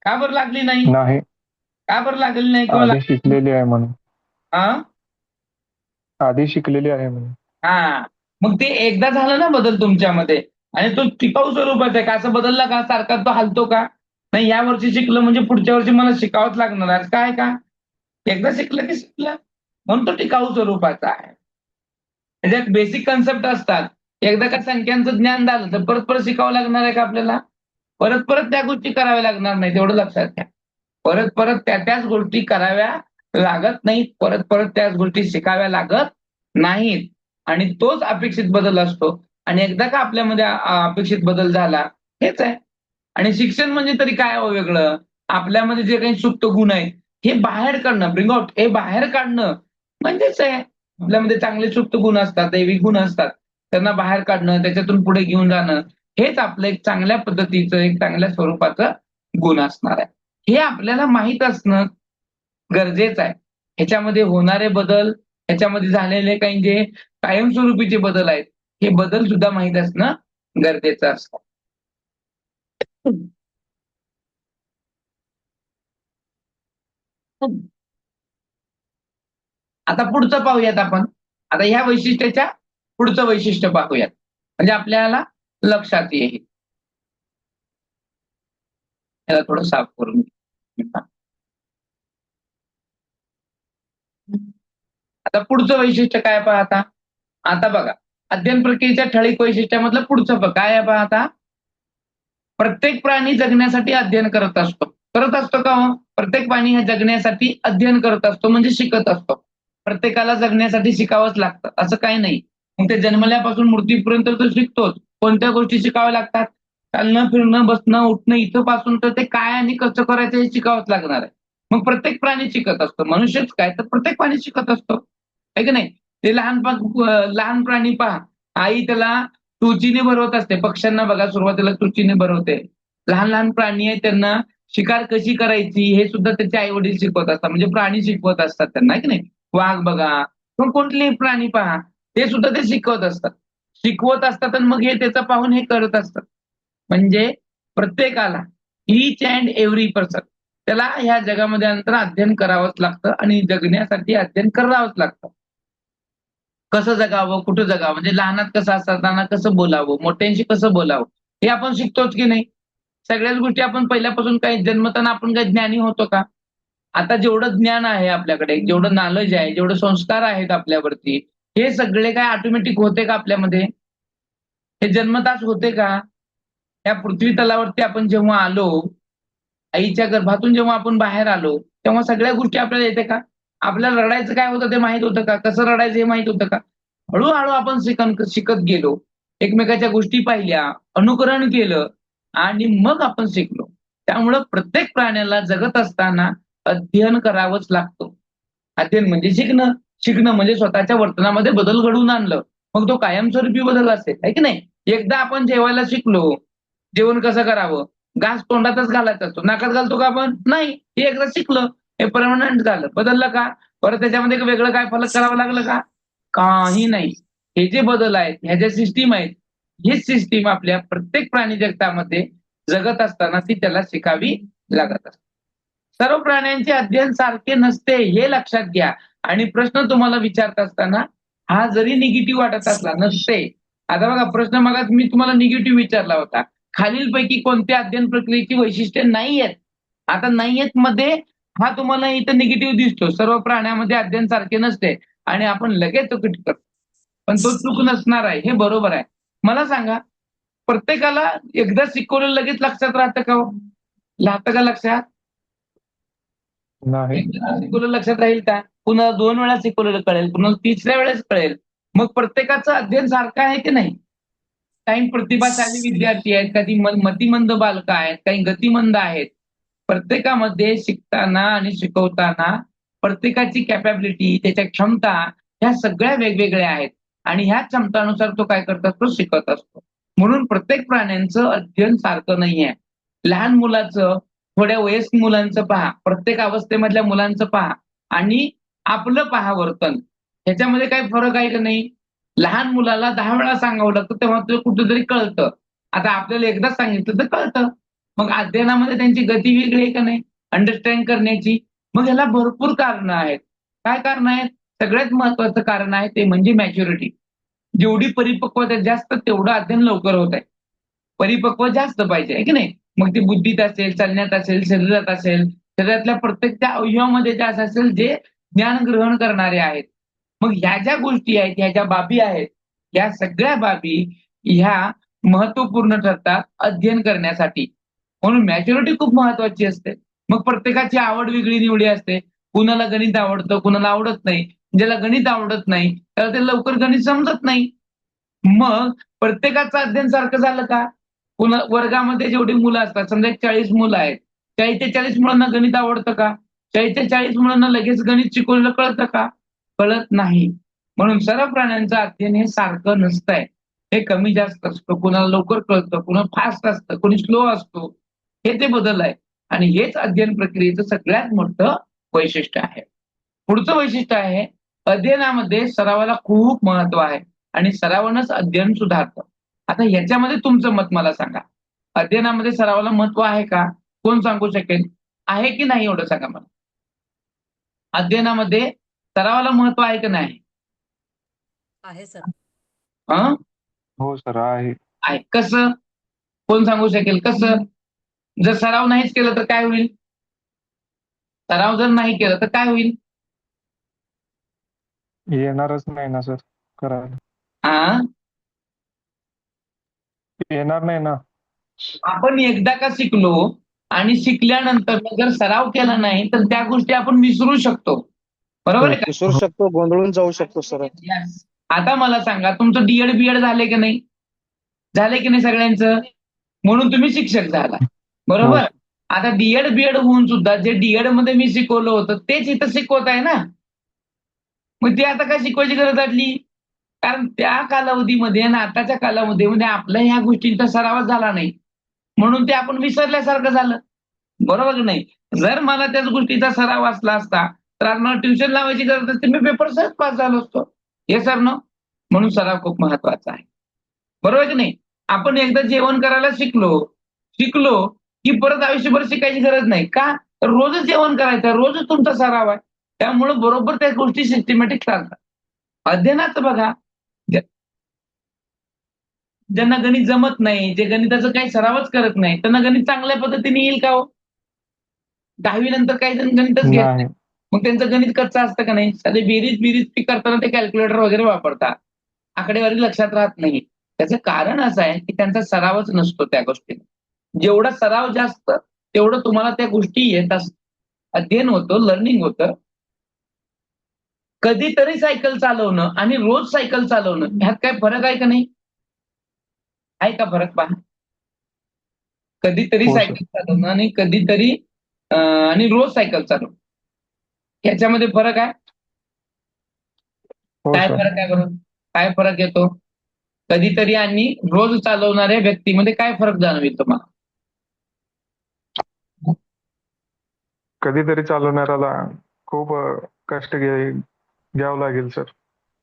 का बरं लागली नाही? नाही, का बरं लागली नाही किंवा आधी शिकलेली आहे म्हणून. हा? आधी शिकलेली आहे म्हणून. हा, मग ते एकदा झालं ना बदल तुमच्यामध्ये, आणि तो टिकाऊ स्वरूपाचा आहे का? असं बदलला का सारखा तो हलतो का? नाही, या वर्षी शिकलं म्हणजे पुढच्या वर्षी मला शिकावंच लागणार आहे, काय का? एकदा शिकलं की शिकलं, म्हणून तो टिकाऊ स्वरूपाचा आहे. त्याच्यात बेसिक कन्सेप्ट असतात. एकदा का संख्यांचं ज्ञान झालं तर परत परत शिकावं लागणार आहे का आपल्याला? परत परत त्या गोष्टी कराव्या लागणार नाही, तेवढं लक्षात घ्या. परत परत त्याच गोष्टी कराव्या लागत नाहीत, परत परत त्याच गोष्टी शिकाव्या लागत नाहीत, आणि तोच अपेक्षित बदल असतो. आणि एकदा का आपल्यामध्ये अपेक्षित बदल झाला, हेच आहे. आणि शिक्षण म्हणजे तरी काय हो वेगळं? आपल्यामध्ये जे काही सुप्त गुण आहेत हे बाहेर काढणं, ब्रिंग आउट, हे बाहेर काढणं म्हणजेच आहे. आपल्यामध्ये चांगले सुप्त गुण असतात, दैविक गुण असतात, त्यांना बाहेर काढणं, त्याच्यातून पुढे घेऊन जाणं, हेच आपलं एक चांगल्या पद्धतीचं, एक चांगल्या स्वरूपाचं गुण असणार आहे. हे आपल्याला माहीत असणं गरजेचं आहे. ह्याच्यामध्ये होणारे बदल, ह्याच्यामध्ये झालेले काही जे कायमस्वरूपीचे बदल आहेत, हे बदल सुद्धा माहीत असणं गरजेचं असतं. आता पुढचं पाहूयात आपण. आता ह्या वैशिष्ट्याच्या पुढचं वैशिष्ट्य पाहूयात, म्हणजे आपल्याला लक्षात येईल. याला थोडं साफ करून घ्या. आता पुढचं वैशिष्ट्य काय पाहता? आता बघा, अध्ययन प्रक्रियेच्या ठळक वैशिष्ट्यामधलं पुढचं काय आहे पाहता? प्रत्येक प्राणी जगण्यासाठी अध्ययन करत असतो. करत असतो का हो? प्रत्येक प्राणी हे जगण्यासाठी अध्ययन करत असतो, म्हणजे शिकत असतो. प्रत्येकाला जगण्यासाठी शिकावंच लागतं असं काही नाही. मग ते जन्मल्यापासून मृत्यूपर्यंत तर शिकतोच. कोणत्या गोष्टी शिकाव्या लागतात? चालणं, फिरणं, बसणं, उठणं, इथं पासून तर ते काय आणि कसं करायचं हे शिकावंच लागणार आहे. मग प्रत्येक प्राणी शिकत असतो. मनुष्यच काय, तर प्रत्येक प्राणी शिकत असतो, आहे की नाही? ते लहान प्राणी पहा, आई त्याला चुचीने भरवत असते. पक्ष्यांना बघा, सुरुवातीला चुचीने भरवते. लहान लहान प्राणी आहेत, त्यांना शिकार कशी करायची हे सुद्धा त्याचे आई वडील शिकवत असतात, म्हणजे प्राणी शिकवत असतात त्यांना, आहे की नाही? वाघ बघा, पण कुठलेही प्राणी पहा, ते सुद्धा ते शिकवत असतात आणि मग हे त्याचं पाहून हे करत असतात. म्हणजे प्रत्येकाला, ईच अँड एव्हरी पर्सन, त्याला ह्या जगामध्ये नंतर अध्ययन करावंच लागतं, आणि जगण्यासाठी अध्ययन करावंच लागतं. कसं जगावं, कुठं जगावं, म्हणजे लहानात कसं असताना कसं बोलावं, मोठ्यांशी कसं बोलावं, हे आपण शिकतोच की नाही? सगळ्याच गोष्टी आपण पहिल्यापासून काही जन्मताना आपण काही ज्ञानी होतो का? आता जेवढं ज्ञान आहे आपल्याकडे, जेवढं नॉलेज आहे, जेवढे संस्कार आहेत आपल्यावरती, हे सगळे काय ऑटोमॅटिक होते का आपल्यामध्ये? हे जन्मताच होते का? या पृथ्वी तलावरती आपण जेव्हा आलो, आईच्या गर्भातून जेव्हा आपण बाहेर आलो, तेव्हा सगळ्या गोष्टी आपल्याला येते का? आपल्याला रडायचं काय होतं ते माहित होतं का? कसं रडायचं हे माहित होतं का? हळूहळू आपण शिकत गेलो, एकमेकाच्या गोष्टी पाहिल्या, अनुकरण केलं, आणि मग आपण शिकलो. त्यामुळं प्रत्येक प्राण्याला जगत असताना अध्ययन करावंच लागतो. अध्ययन म्हणजे शिकणं, शिकणं म्हणजे स्वतःच्या वर्तनामध्ये बदल घडवून आणलं, मग तो कायमस्वरूपी बदल असेल, आहे की नाही? एकदा आपण जेवायला शिकलो, जेवण कसं करावं, घास तोंडातच घालायचा असतो, नाकात घालतो का आपण? नाही. हे एकदा शिकलं, हे परमनंट झालं. बदललं का? परत त्याच्यामध्ये वेगळं काय फलक करावं लागलं का? काही नाही. हे जे बदल आहेत, ह्या ज्या सिस्टीम आहेत, हीच सिस्टीम आपल्या प्रत्येक प्राणी जगतामध्ये जगत असताना ती त्याला शिकावी लागत असते. सर्व प्राण्यांचे अध्ययन सारखे नसते, हे लक्षात घ्या. आणि प्रश्न तुम्हाला विचारत असताना हा जरी निगेटिव्ह वाटत असला, नसते. आता बघा, प्रश्न मगात मी तुम्हाला निगेटिव्ह विचारला होता, खालीलपैकी कोणत्या अध्ययन प्रक्रियेची वैशिष्ट्ये नाही आहेत? आता नाही आहेत मध्ये हा तुम्हाला इथं निगेटिव्ह दिसतो, सर्व प्राण्यामध्ये अध्ययन सारखे नसते, आणि आपण लगेच चूक करतो. पण तो चूक नसणार आहे, हे बरोबर आहे. मला सांगा, प्रत्येकाला एकदा शिकवलेलं लगेच लक्षात राहतं का हो? राहतं का लक्षात? नाही. एकदा शिकवलेलं लक्षात राहील का? पुन्हा 2 वेळा शिकवलेलं कळेल, पुन्हा 3ऱ्या वेळेस कळेल. मग प्रत्येकाचं अध्ययन सारखं आहे की नाही? काही प्रतिभाशाली विद्यार्थी आहेत, काही मतिमंद बालकं आहेत, काही गतिमंद आहेत. प्रत्येकामध्ये शिकताना आणि शिकवताना प्रत्येकाची कॅपॅबिलिटी, त्याच्या क्षमता ह्या सगळ्या वेगवेगळ्या आहेत. आणि ह्या क्षमतानुसार तो काय करत असतो, शिकत असतो. म्हणून प्रत्येक प्राण्यांचं अध्ययन सारखं नाही आहे. लहान मुलाचं, थोड्या वयस्क मुलांचं पहा, प्रत्येक अवस्थेमधल्या मुलांचं पहा आणि आपलं पहा वर्तन. ह्याच्यामध्ये काही फरक आहे का नाही? लहान मुलाला 10 वेळा सांगावं लागतं तेव्हा ते कुठेतरी कळतं. आता आपल्याला एकदा सांगितलं तर कळतं. मग अध्ययनामध्ये त्यांची गती वेगळी आहे का नाही अंडरस्टँड करण्याची? मग ह्याला भरपूर कारणं आहेत. काय कारणं आहेत? सगळ्यात महत्वाचं कारण आहे ते म्हणजे मॅच्युरिटी. जेवढी परिपक्वता जास्त तेवढं अध्ययन लवकर होत आहे. परिपक्व जास्त पाहिजे आहे की नाही? मग ती बुद्धीत असेल, चालण्यात असेल, शरीरात असेल, शरीरातल्या प्रत्येक त्या अवयवामध्ये जे असं असेल जे ज्ञान ग्रहण करणारे आहेत. मग ह्या ज्या गोष्टी आहेत, ह्या ज्या बाबी आहेत, या सगळ्या बाबी ह्या महत्वपूर्ण ठरतात अध्ययन करण्यासाठी. म्हणून मॅच्युरिटी खूप महत्वाची असते. मग प्रत्येकाची आवड वेगळी निवडी असते. कुणाला गणित आवडतं, कुणाला आवडत नाही. ज्याला गणित आवडत नाही त्याला ते लवकर गणित समजत नाही. मग प्रत्येकाचं अध्ययन सारखं झालं का? वर्गामध्ये जेवढी मुलं असतात, समजा 40 मुलं आहेत. 40 ते 40 मुलांना गणित आवडतं का? 40 ते 40 मुलांना लगेच गणित शिकवलेलं कळतं का? कळत नाही. म्हणून सर्व प्राण्यांचं अध्ययन हे सारखं नसतंय. हे कमी जास्त असतं. कुणाला लवकर कळतं, कुणाला फास्ट असतं, कोणी स्लो असतो. हे ते बदल आहे. आणि हेच अध्ययन प्रक्रियेचं सगळ्यात मोठं वैशिष्ट्य आहे. पुढचं वैशिष्ट्य आहे, अध्ययनामध्ये सरावाला खूप महत्व आहे आणि सरावानंच अध्ययन सुधारतं. आता ह्याच्यामध्ये तुमचं मत मला सांगा. अध्ययनामध्ये सरावाला महत्व आहे का? कोण सांगू शकेल? आहे की नाही एवढं सांगा मला. अध्ययनामध्ये सरावाला महत्व आहे की नाही? आहे सर. हं? हो सर, आहे. आहे. कसं? कोण सांगू शकेल कसं? जर सराव नाहीच केलं तर काय होईल? सराव जर नाही केलं तर काय होईल? येणारच नाही ना सर करायला. हा, येणार नाही ना. आपण एकदा का शिकलो आणि शिकल्यानंतर जर सराव केला नाही तर त्या गोष्टी आपण विसरू शकतो. बरोबर आहे का? विसरू शकतो, गोंधळून जाऊ शकतो सर. Yes. आता मला सांगा, तुमचं डीएड बीएड झाले की नाही? झाले की नाही सगळ्यांचं? म्हणून तुम्ही शिक्षक झाला. बरोबर? हो. आता डीएड बीएड होऊन सुद्धा जे डीएड मध्ये मी शिकवलं होतं तेच इथं शिकवत आहे ना. मग ते आता काय शिकवायची गरज वाटली? कारण त्या कालावधीमध्ये आणि आताच्या कालावधीमध्ये आपल्या ह्या गोष्टींचा सरावच झाला नाही. म्हणून ते आपण विसरल्यासारखं झालं. बरोबर की नाही? जर मला त्याच गोष्टीचा सराव असला असता तर आज मला ट्युशन लावायची गरज नसते. मी पेपर सहज पास झालो असतो. हे सर ना, म्हणून सराव खूप महत्वाचा आहे. बरोबर की नाही? आपण एकदा जेवण करायला शिकलो की परत आयुष्यभर शिकायची गरज नाही. का? तर रोजच जेवण करायचं, रोजच तुमचा सराव आहे. त्यामुळे बरोबर त्या गोष्टी सिस्टमॅटिक चालतात. अध्ययनात बघा, ज्यांना गणित जमत नाही, जे गणिताचं काही सरावच करत नाही, त्यांना गणित चांगल्या पद्धतीने येईल का हो? 10वी नंतर काही जण गणितच घेत नाही. नाही. मग त्यांचं गणित कच्चं असतं का नाही? साधे बेरीज करताना ते कॅल्क्युलेटर वगैरे वापरतात. आकडेवारी लक्षात राहत नाही. त्याचं कारण असं आहे की त्यांचा सरावच नसतो त्या गोष्टीत. जेवढा सराव जास्त तेवढं तुम्हाला त्या गोष्टी येत असतात. अध्ययन होतं, लर्निंग होतं. कधीतरी सायकल चालवणं आणि रोज सायकल चालवणं ह्यात काय फरक आहे का नाही? आहे का फरक पहा? कधीतरी हो सर. सायकल चालवणं आणि कधीतरी आणि रोज सायकल चालवणं याच्यामध्ये फरक आहे. हो काय सर. फरक आहे बरं? काय फरक येतो? कधीतरी आणि रोज चालवणाऱ्या व्यक्तीमध्ये काय फरक जाणवेल तुम्हाला? कधीतरी चालवणाऱ्याला खूप कष्ट घ्यावं लागेल सर.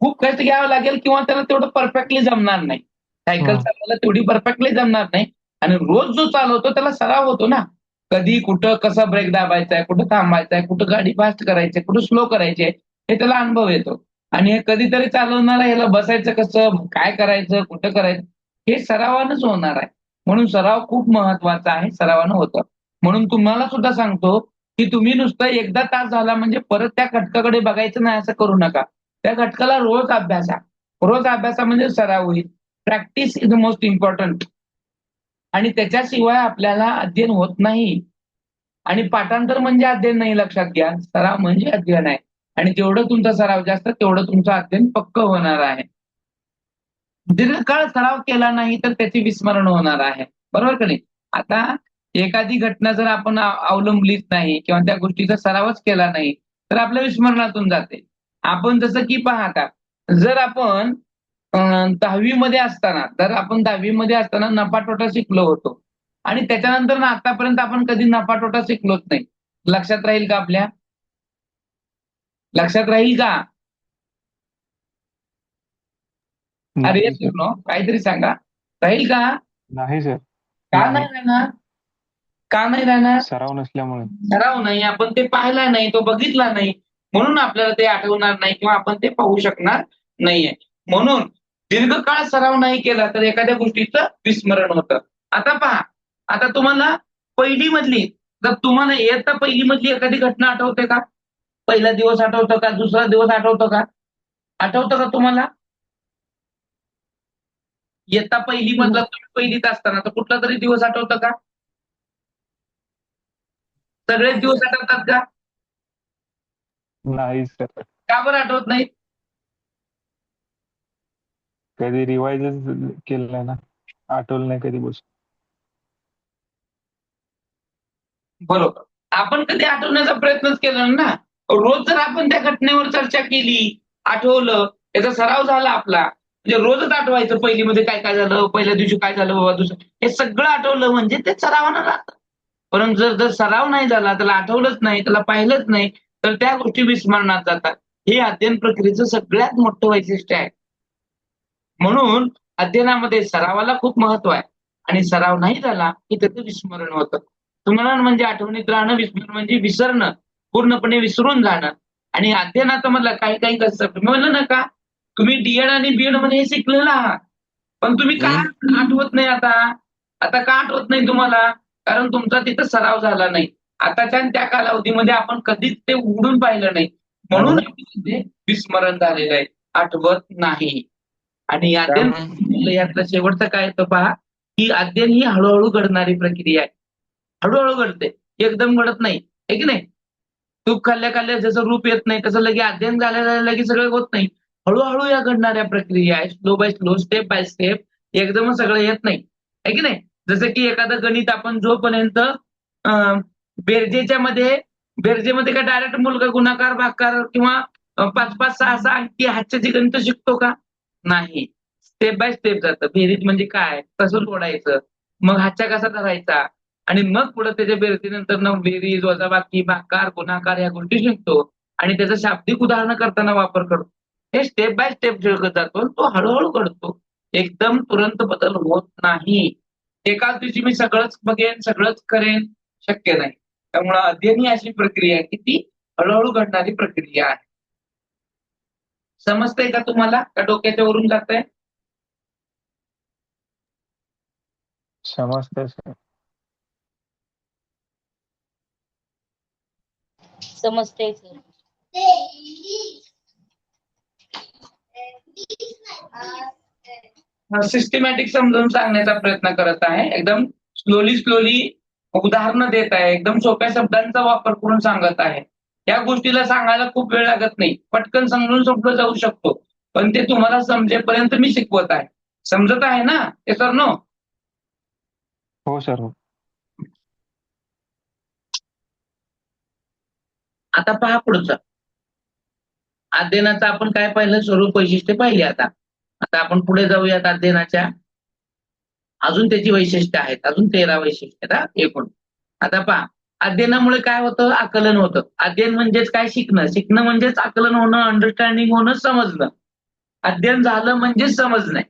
खूप कष्ट घ्यावं लागेल किंवा त्याला तेवढं परफेक्टली जमणार नाही. सायकल चालवायला तेवढी परफेक्टली जमणार नाही. आणि रोज जो चालवतो त्याला सराव होतो ना. कधी कुठं कसा ब्रेक दाबायचा आहे, कुठं थांबायचा आहे, कुठं गाडी फास्ट करायची आहे, कुठं स्लो करायची आहे, हे त्याला अनुभव येतो. आणि हे कधीतरी चालवणारा ह्याला बसायचं कसं, काय करायचं, कुठं करायचं, हे सरावानंच होणार आहे. म्हणून सराव खूप महत्वाचा आहे, सरावानं होतं. म्हणून तुम्हाला सुद्धा सांगतो की तुम्ही नुसतं एकदा तास झाला म्हणजे परत त्या घटकाकडे बघायचं नाही असं करू नका. त्या घटकाला रोज अभ्यासा. रोज अभ्यासा म्हणजे सराव होईल. Practice is the most important. आणि त्याच्याशिवाय आपल्याला अध्ययन होत नाही. आणि पाठांतर म्हणजे अध्ययन नाही, लक्षात घ्या. सराव म्हणजे अध्ययन आहे. आणि जेवढं तुमचा सराव जास्त तेवढं तुमचं अध्ययन पक्क होणार आहे. दीर्घकाळ सराव केला नाही तर त्याचे विस्मरण होणार आहे. बरोबर का नाही? आता एखादी घटना जर आपण अवलंबलीच नाही किंवा त्या गोष्टीचा सरावच केला नाही तर आपल्या विस्मरणातून जाते. आपण जसं की पहा आता, जर आपण 10वी असताना, तर आपण 10वी असताना नफा तोटा शिकलो होतो. आणि त्याच्यानंतर ना आतापर्यंत आपण कधी नफा तोटा शिकलोच नाही. लक्षात राहील का आपल्या? लक्षात राहील का? अरे नाही सर. नो काहीतरी सांगा. राहील का? नाही सर. का नाही. नाही राहणार? का नाही राहणार? सराव नसल्यामुळे. सराव नाही, आपण ते पाहिला नाही, तो बघितला नाही, म्हणून आपल्याला ते आठवणार नाही किंवा आपण ते पाहू शकणार नाहीये. म्हणून दीर्घकाळ सराव नाही केला तर एखाद्या गोष्टीचं विस्मरण होतं. आता पहा, आता तुम्हाला पहिलीमधली, जर तुम्हाला इयत्ता पहिलीमधली एखादी घटना आठवते का? पहिला दिवस आठवतो का? दुसरा दिवस आठवतो का? आठवतं का तुम्हाला? इयत्ता पहिलीमधला तुम्ही पहिलीत असताना तर कुठला तरी दिवस आठवतं का? सगळेच नाही दिवस सर. आठवतात का? नाही सर. का बरं आठवत नाही? कधी रिवाइजच केलं नाही ना. आठवलं नाही कधी गोष्ट. बरोबर. आपण कधी आठवण्याचा प्रयत्नच केला नाही ना. रोज जर आपण त्या घटनेवर चर्चा केली, आठवलं, त्याचा सराव झाला आपला. म्हणजे रोजच आठवायचं पहिलीमध्ये काय-काय झालं, पहिल्या दिवशी काय झालं बाबा, दुसरं हे सगळं आठवलं म्हणजे ते सरावानं राहतं. परंतु जर जर सराव नाही झाला, त्याला आठवलंच नाही, त्याला पाहिलंच नाही, तर त्या गोष्टी विस्मरणात जातात. हे अध्ययन प्रक्रियेचं सगळ्यात मोठं वैशिष्ट्य आहे. म्हणून अध्ययनामध्ये सरावाला खूप महत्व आहे आणि सराव नाही झाला की त्याचं विस्मरण होतं. स्मरण म्हणजे आठवणीत राहणं, विस्मरण म्हणजे विसरणं, पूर्णपणे विसरून जाणं. आणि अध्ययनाचं मधलं काही काही कसं तुम्ही म्हणलं ना का तुम्ही डी-एड आणि बी-एड मध्ये हे शिकलेलं आहात. पण तुम्ही का आठवत नाही आता? आता का आठवत नाही तुम्हाला? कारण तुमचा तिथं सराव झाला नाही. आताच्या आणि त्या कालावधीमध्ये आपण कधीच ते उघडून पाहिलं नाही. म्हणून आपल्याला ते विस्मरण झालेलं आहे. आठवत नाही. आणि अध्ययन यातलं शेवटचं काय येतं पहा, की अध्ययन ही हळू घडणारी प्रक्रिया आहे. हळू घडते. एकदम घडत नाही. आहे की नाही? तूप खाल्ल्या जसं रूप येत नाही, तसं लगे अध्ययन झाल्या लगेच सगळं होत नाही. हळू या घडणाऱ्या प्रक्रिया आहेत. Slow by slow, step by step एकदमच सगळं येत नाही. आहे की नाही? जसं की एखादं गणित आपण जोपर्यंत बेरजेमध्ये काय डायरेक्ट मुलगा गुणाकार, भागाकार किंवा 5-5, 6-6 अंकी हातच्याची गणितं शिकतो का? नाही. स्टेप बाय स्टेप जातं. बेरीज म्हणजे काय? कसं जोडायचं? मग हातच्या कसा धरायचा? आणि मग पुढे त्याच्या बेरजेनंतर बेरीज, वजाबाकी, भागाकार, गुणाकार ह्या गोष्टी शिकतो आणि त्याचं शाब्दिक उदाहरणं करताना वापर करतो. हे स्टेप बाय स्टेप शिकत जातो. तो हळू घडतो. एकदम तुरंत बदल होत नाही. एकाच दिवशी मी सगळंच बघेन, सगळंच करेन, शक्य नाही. त्यामुळं अध्ययन ही अशी प्रक्रिया आहे की ती हळू घडणारी प्रक्रिया आहे. समजतंय का तुम्हाला? का डोक्याच्या वरून जातंय? समजतंय सर. समजते सर. सिस्टमॅटिक समजावून सांगण्याचा प्रयत्न करत आहे. एकदम स्लोली उदाहरणं देत आहे. एकदम सोप्या शब्दांचा वापर करून सांगत आहे. या गोष्टीला सांगायला खूप वेळ लागत नाही. पटकन समजून सोपं जाऊ शकतो. पण ते तुम्हाला समजेपर्यंत मी शिकवत आहे. समजत आहे ना? ते सर नो? हो सर. हो. आता पहा पुढचं. अध्ययनाचं आपण काय पाहिलं? स्वरूप वैशिष्ट्ये पाहिली आता. आता आपण पुढे जाऊयात अध्ययनाच्या. अजून त्याची वैशिष्ट्य आहेत. अजून 13 वैशिष्ट्य आहेत एकूण. आता पहा, अध्ययनामुळे काय होतं? आकलन होतं. अध्ययन म्हणजेच काय? शिकणं. शिकणं म्हणजेच आकलन होणं, अंडरस्टँडिंग होणं, समजणं. अध्ययन झालं म्हणजे समजणं.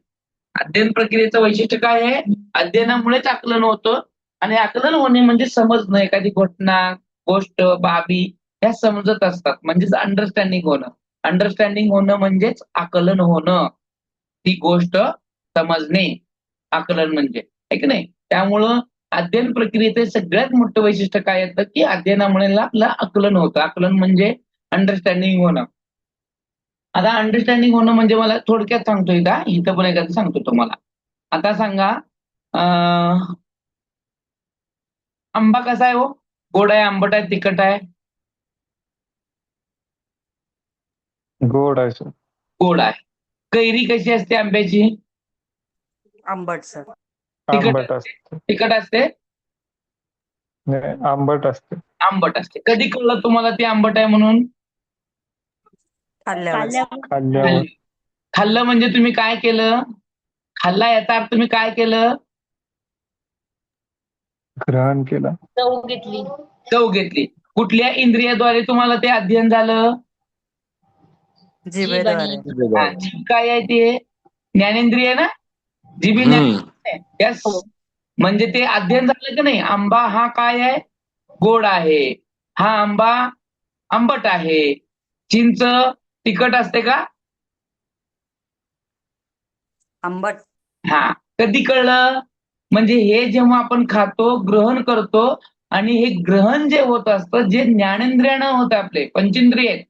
अध्ययन प्रक्रियेचं वैशिष्ट्य काय आहे? अध्ययनामुळेच आकलन होतं आणि आकलन होणे म्हणजे समजणं. एखादी घटना, गोष्ट, बाबी ह्या समजत असतात. म्हणजेच अंडरस्टँडिंग होणं. अंडरस्टँडिंग होणं म्हणजेच आकलन होणं. ती गोष्ट समजणे, आकलन म्हणजे. आहे की नाही? त्यामुळं अध्ययन प्रक्रियेचं सगळ्यात मोठं वैशिष्ट्य काय येतं, की अध्ययनामुळे आपलं आकलन होतं. आकलन म्हणजे अंडरस्टँडिंग होणं. आता अंडरस्टँडिंग होणं म्हणजे मला थोडक्यात सांगतो इथं पण एखादं सांगतो तुम्हाला. आता सांगा आंबा कसा आहे हो? गोड आहे, आंबट आहे, तिखट आहे? गोड आहे सर. गोड आहे. कैरी कशी असते आंब्याची? आंबट सर. आंबट असते. तिखट असते? नाही, आंबट असते. आंबट असते. कधी कळलं तुम्हाला ती आंबट आहे म्हणून? खाल्ल्यावर. खाल्ल्यावर. खाल्लं म्हणजे तुम्ही काय केलं? खाल्ला याचा अर्थ तुम्ही काय केलं? ग्रहण केलं. चव घेतली. चव घेतली. कुठल्या इंद्रियाद्वारे तुम्हाला ते अध्ययन झालं? जिभेद्वारे. हा, जीभ काय आहे ते? ज्ञानेंद्रिय ना? जीभ यस. म्हणजे ते अध्ययन झालं की नाही? आंबा हा काय आहे? गोड आहे. हा आंबा आंबट आहे. चिंच तिखट असते का? आंबट. हा. कधी कळलं? म्हणजे हे जेव्हा आपण खातो, ग्रहण करतो आणि हे ग्रहण जे होत असतं, जे ज्ञानेंद्रियानं होतं आपले पंचेंद्रिय आहेत,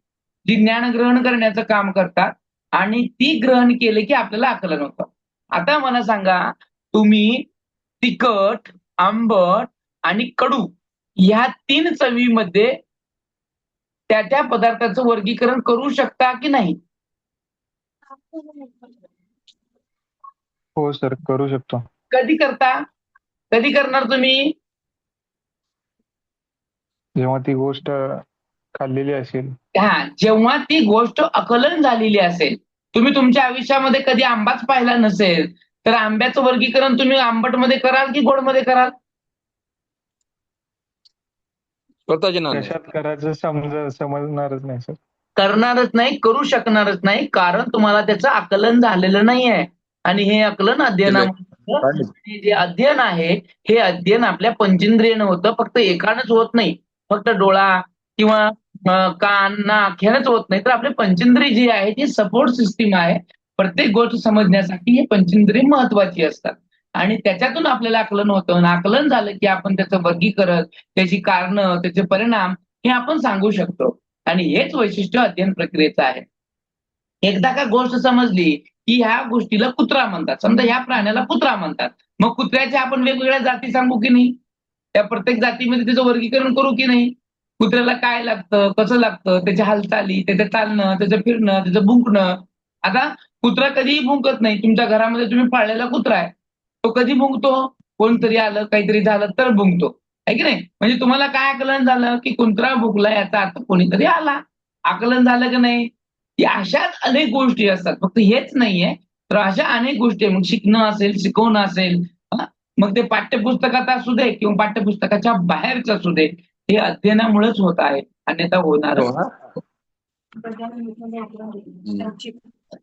जी ज्ञान ग्रहण करण्याचं काम करतात आणि ती ग्रहण केले की आपल्याला आकलन होतं. आता मला सांगा, तुम्ही तिखट, आंबट आणि कडू ह्या 3 चवीमध्ये त्या पदार्थाचं वर्गीकरण करू शकता की नाही? हो सर, करू शकतो. कधी करता? कधी करणार तुम्ही? जेव्हा ती गोष्ट खाल्लेली असेल. हा, जेव्हा ती गोष्ट आकलन झालेली असेल. तुम्ही तुमच्या आयुष्यामध्ये कधी आंबाच पाहिला नसेल, तर आंब्याचं वर्गीकरण तुम्ही आंबटमध्ये कराल की गोडमध्ये कराल? कशात करायचं समजणारच नाही सर. करणारच नाही, करू शकणारच नाही, कारण तुम्हाला त्याचं आकलन झालेलं नाहीये. आणि हे आकलन अध्ययनामुळे होतं. आणि जे अध्ययन आहे, हे अध्ययन आपल्या पंचेंद्रियानं होतं. फक्त एकानंच होत नाही. फक्त डोळा किंवा कान, नाक ह्यानंच होत नाही. तर आपले पंचेंद्रिय जी आहे ती सपोर्ट सिस्टीम आहे. प्रत्येक गोष्ट समजण्यासाठी हे पंचेंद्रिय महत्वाची असतात. आणि त्याच्यातून आपल्याला आकलन होतं. आणि आकलन झालं की आपण त्याचं वर्गीकरण, त्याची कारणं, त्याचे परिणाम हे आपण सांगू शकतो. आणि हेच वैशिष्ट्य अध्ययन प्रक्रियेचं आहे. एकदा का गोष्ट समजली की ह्या गोष्टीला कुत्रा म्हणतात. समजा ह्या प्राण्याला कुत्रा म्हणतात. मग कुत्र्याच्या आपण वेगवेगळ्या जाती सांगू की नाही? त्या प्रत्येक जातीमध्ये त्याचं वर्गीकरण करू की नाही? कुत्र्याला काय लागतं, कसं लागतं, त्याच्या हालचाली, त्याचं चालणं, त्याचं फिरणं, त्याचं भुंकणं. आता कुत्रा कधीही भुंकत नाही. तुमच्या घरामध्ये तुम्ही पाळलेला कुत्रा आहे. तो कधी भुंकतो? कोणतरी आलं, काहीतरी झालं तर भुंकतो. आहे की नाही? म्हणजे तुम्हाला काय आकलन झालं की कुत्रा भुंकला याचा अर्थ कोणीतरी आला. आकलन झालं की नाही? की अशाच अनेक गोष्टी असतात. फक्त हेच नाहीये, तर अशा अनेक गोष्टी आहे. मग शिकणं असेल, शिकवणं असेल, मग ते पाठ्यपुस्तकात असू दे किंवा पाठ्यपुस्तकाच्या बाहेरचं असू दे, हे अध्ययनामुळेच होत आहे. अन्यथा होणारच नाही.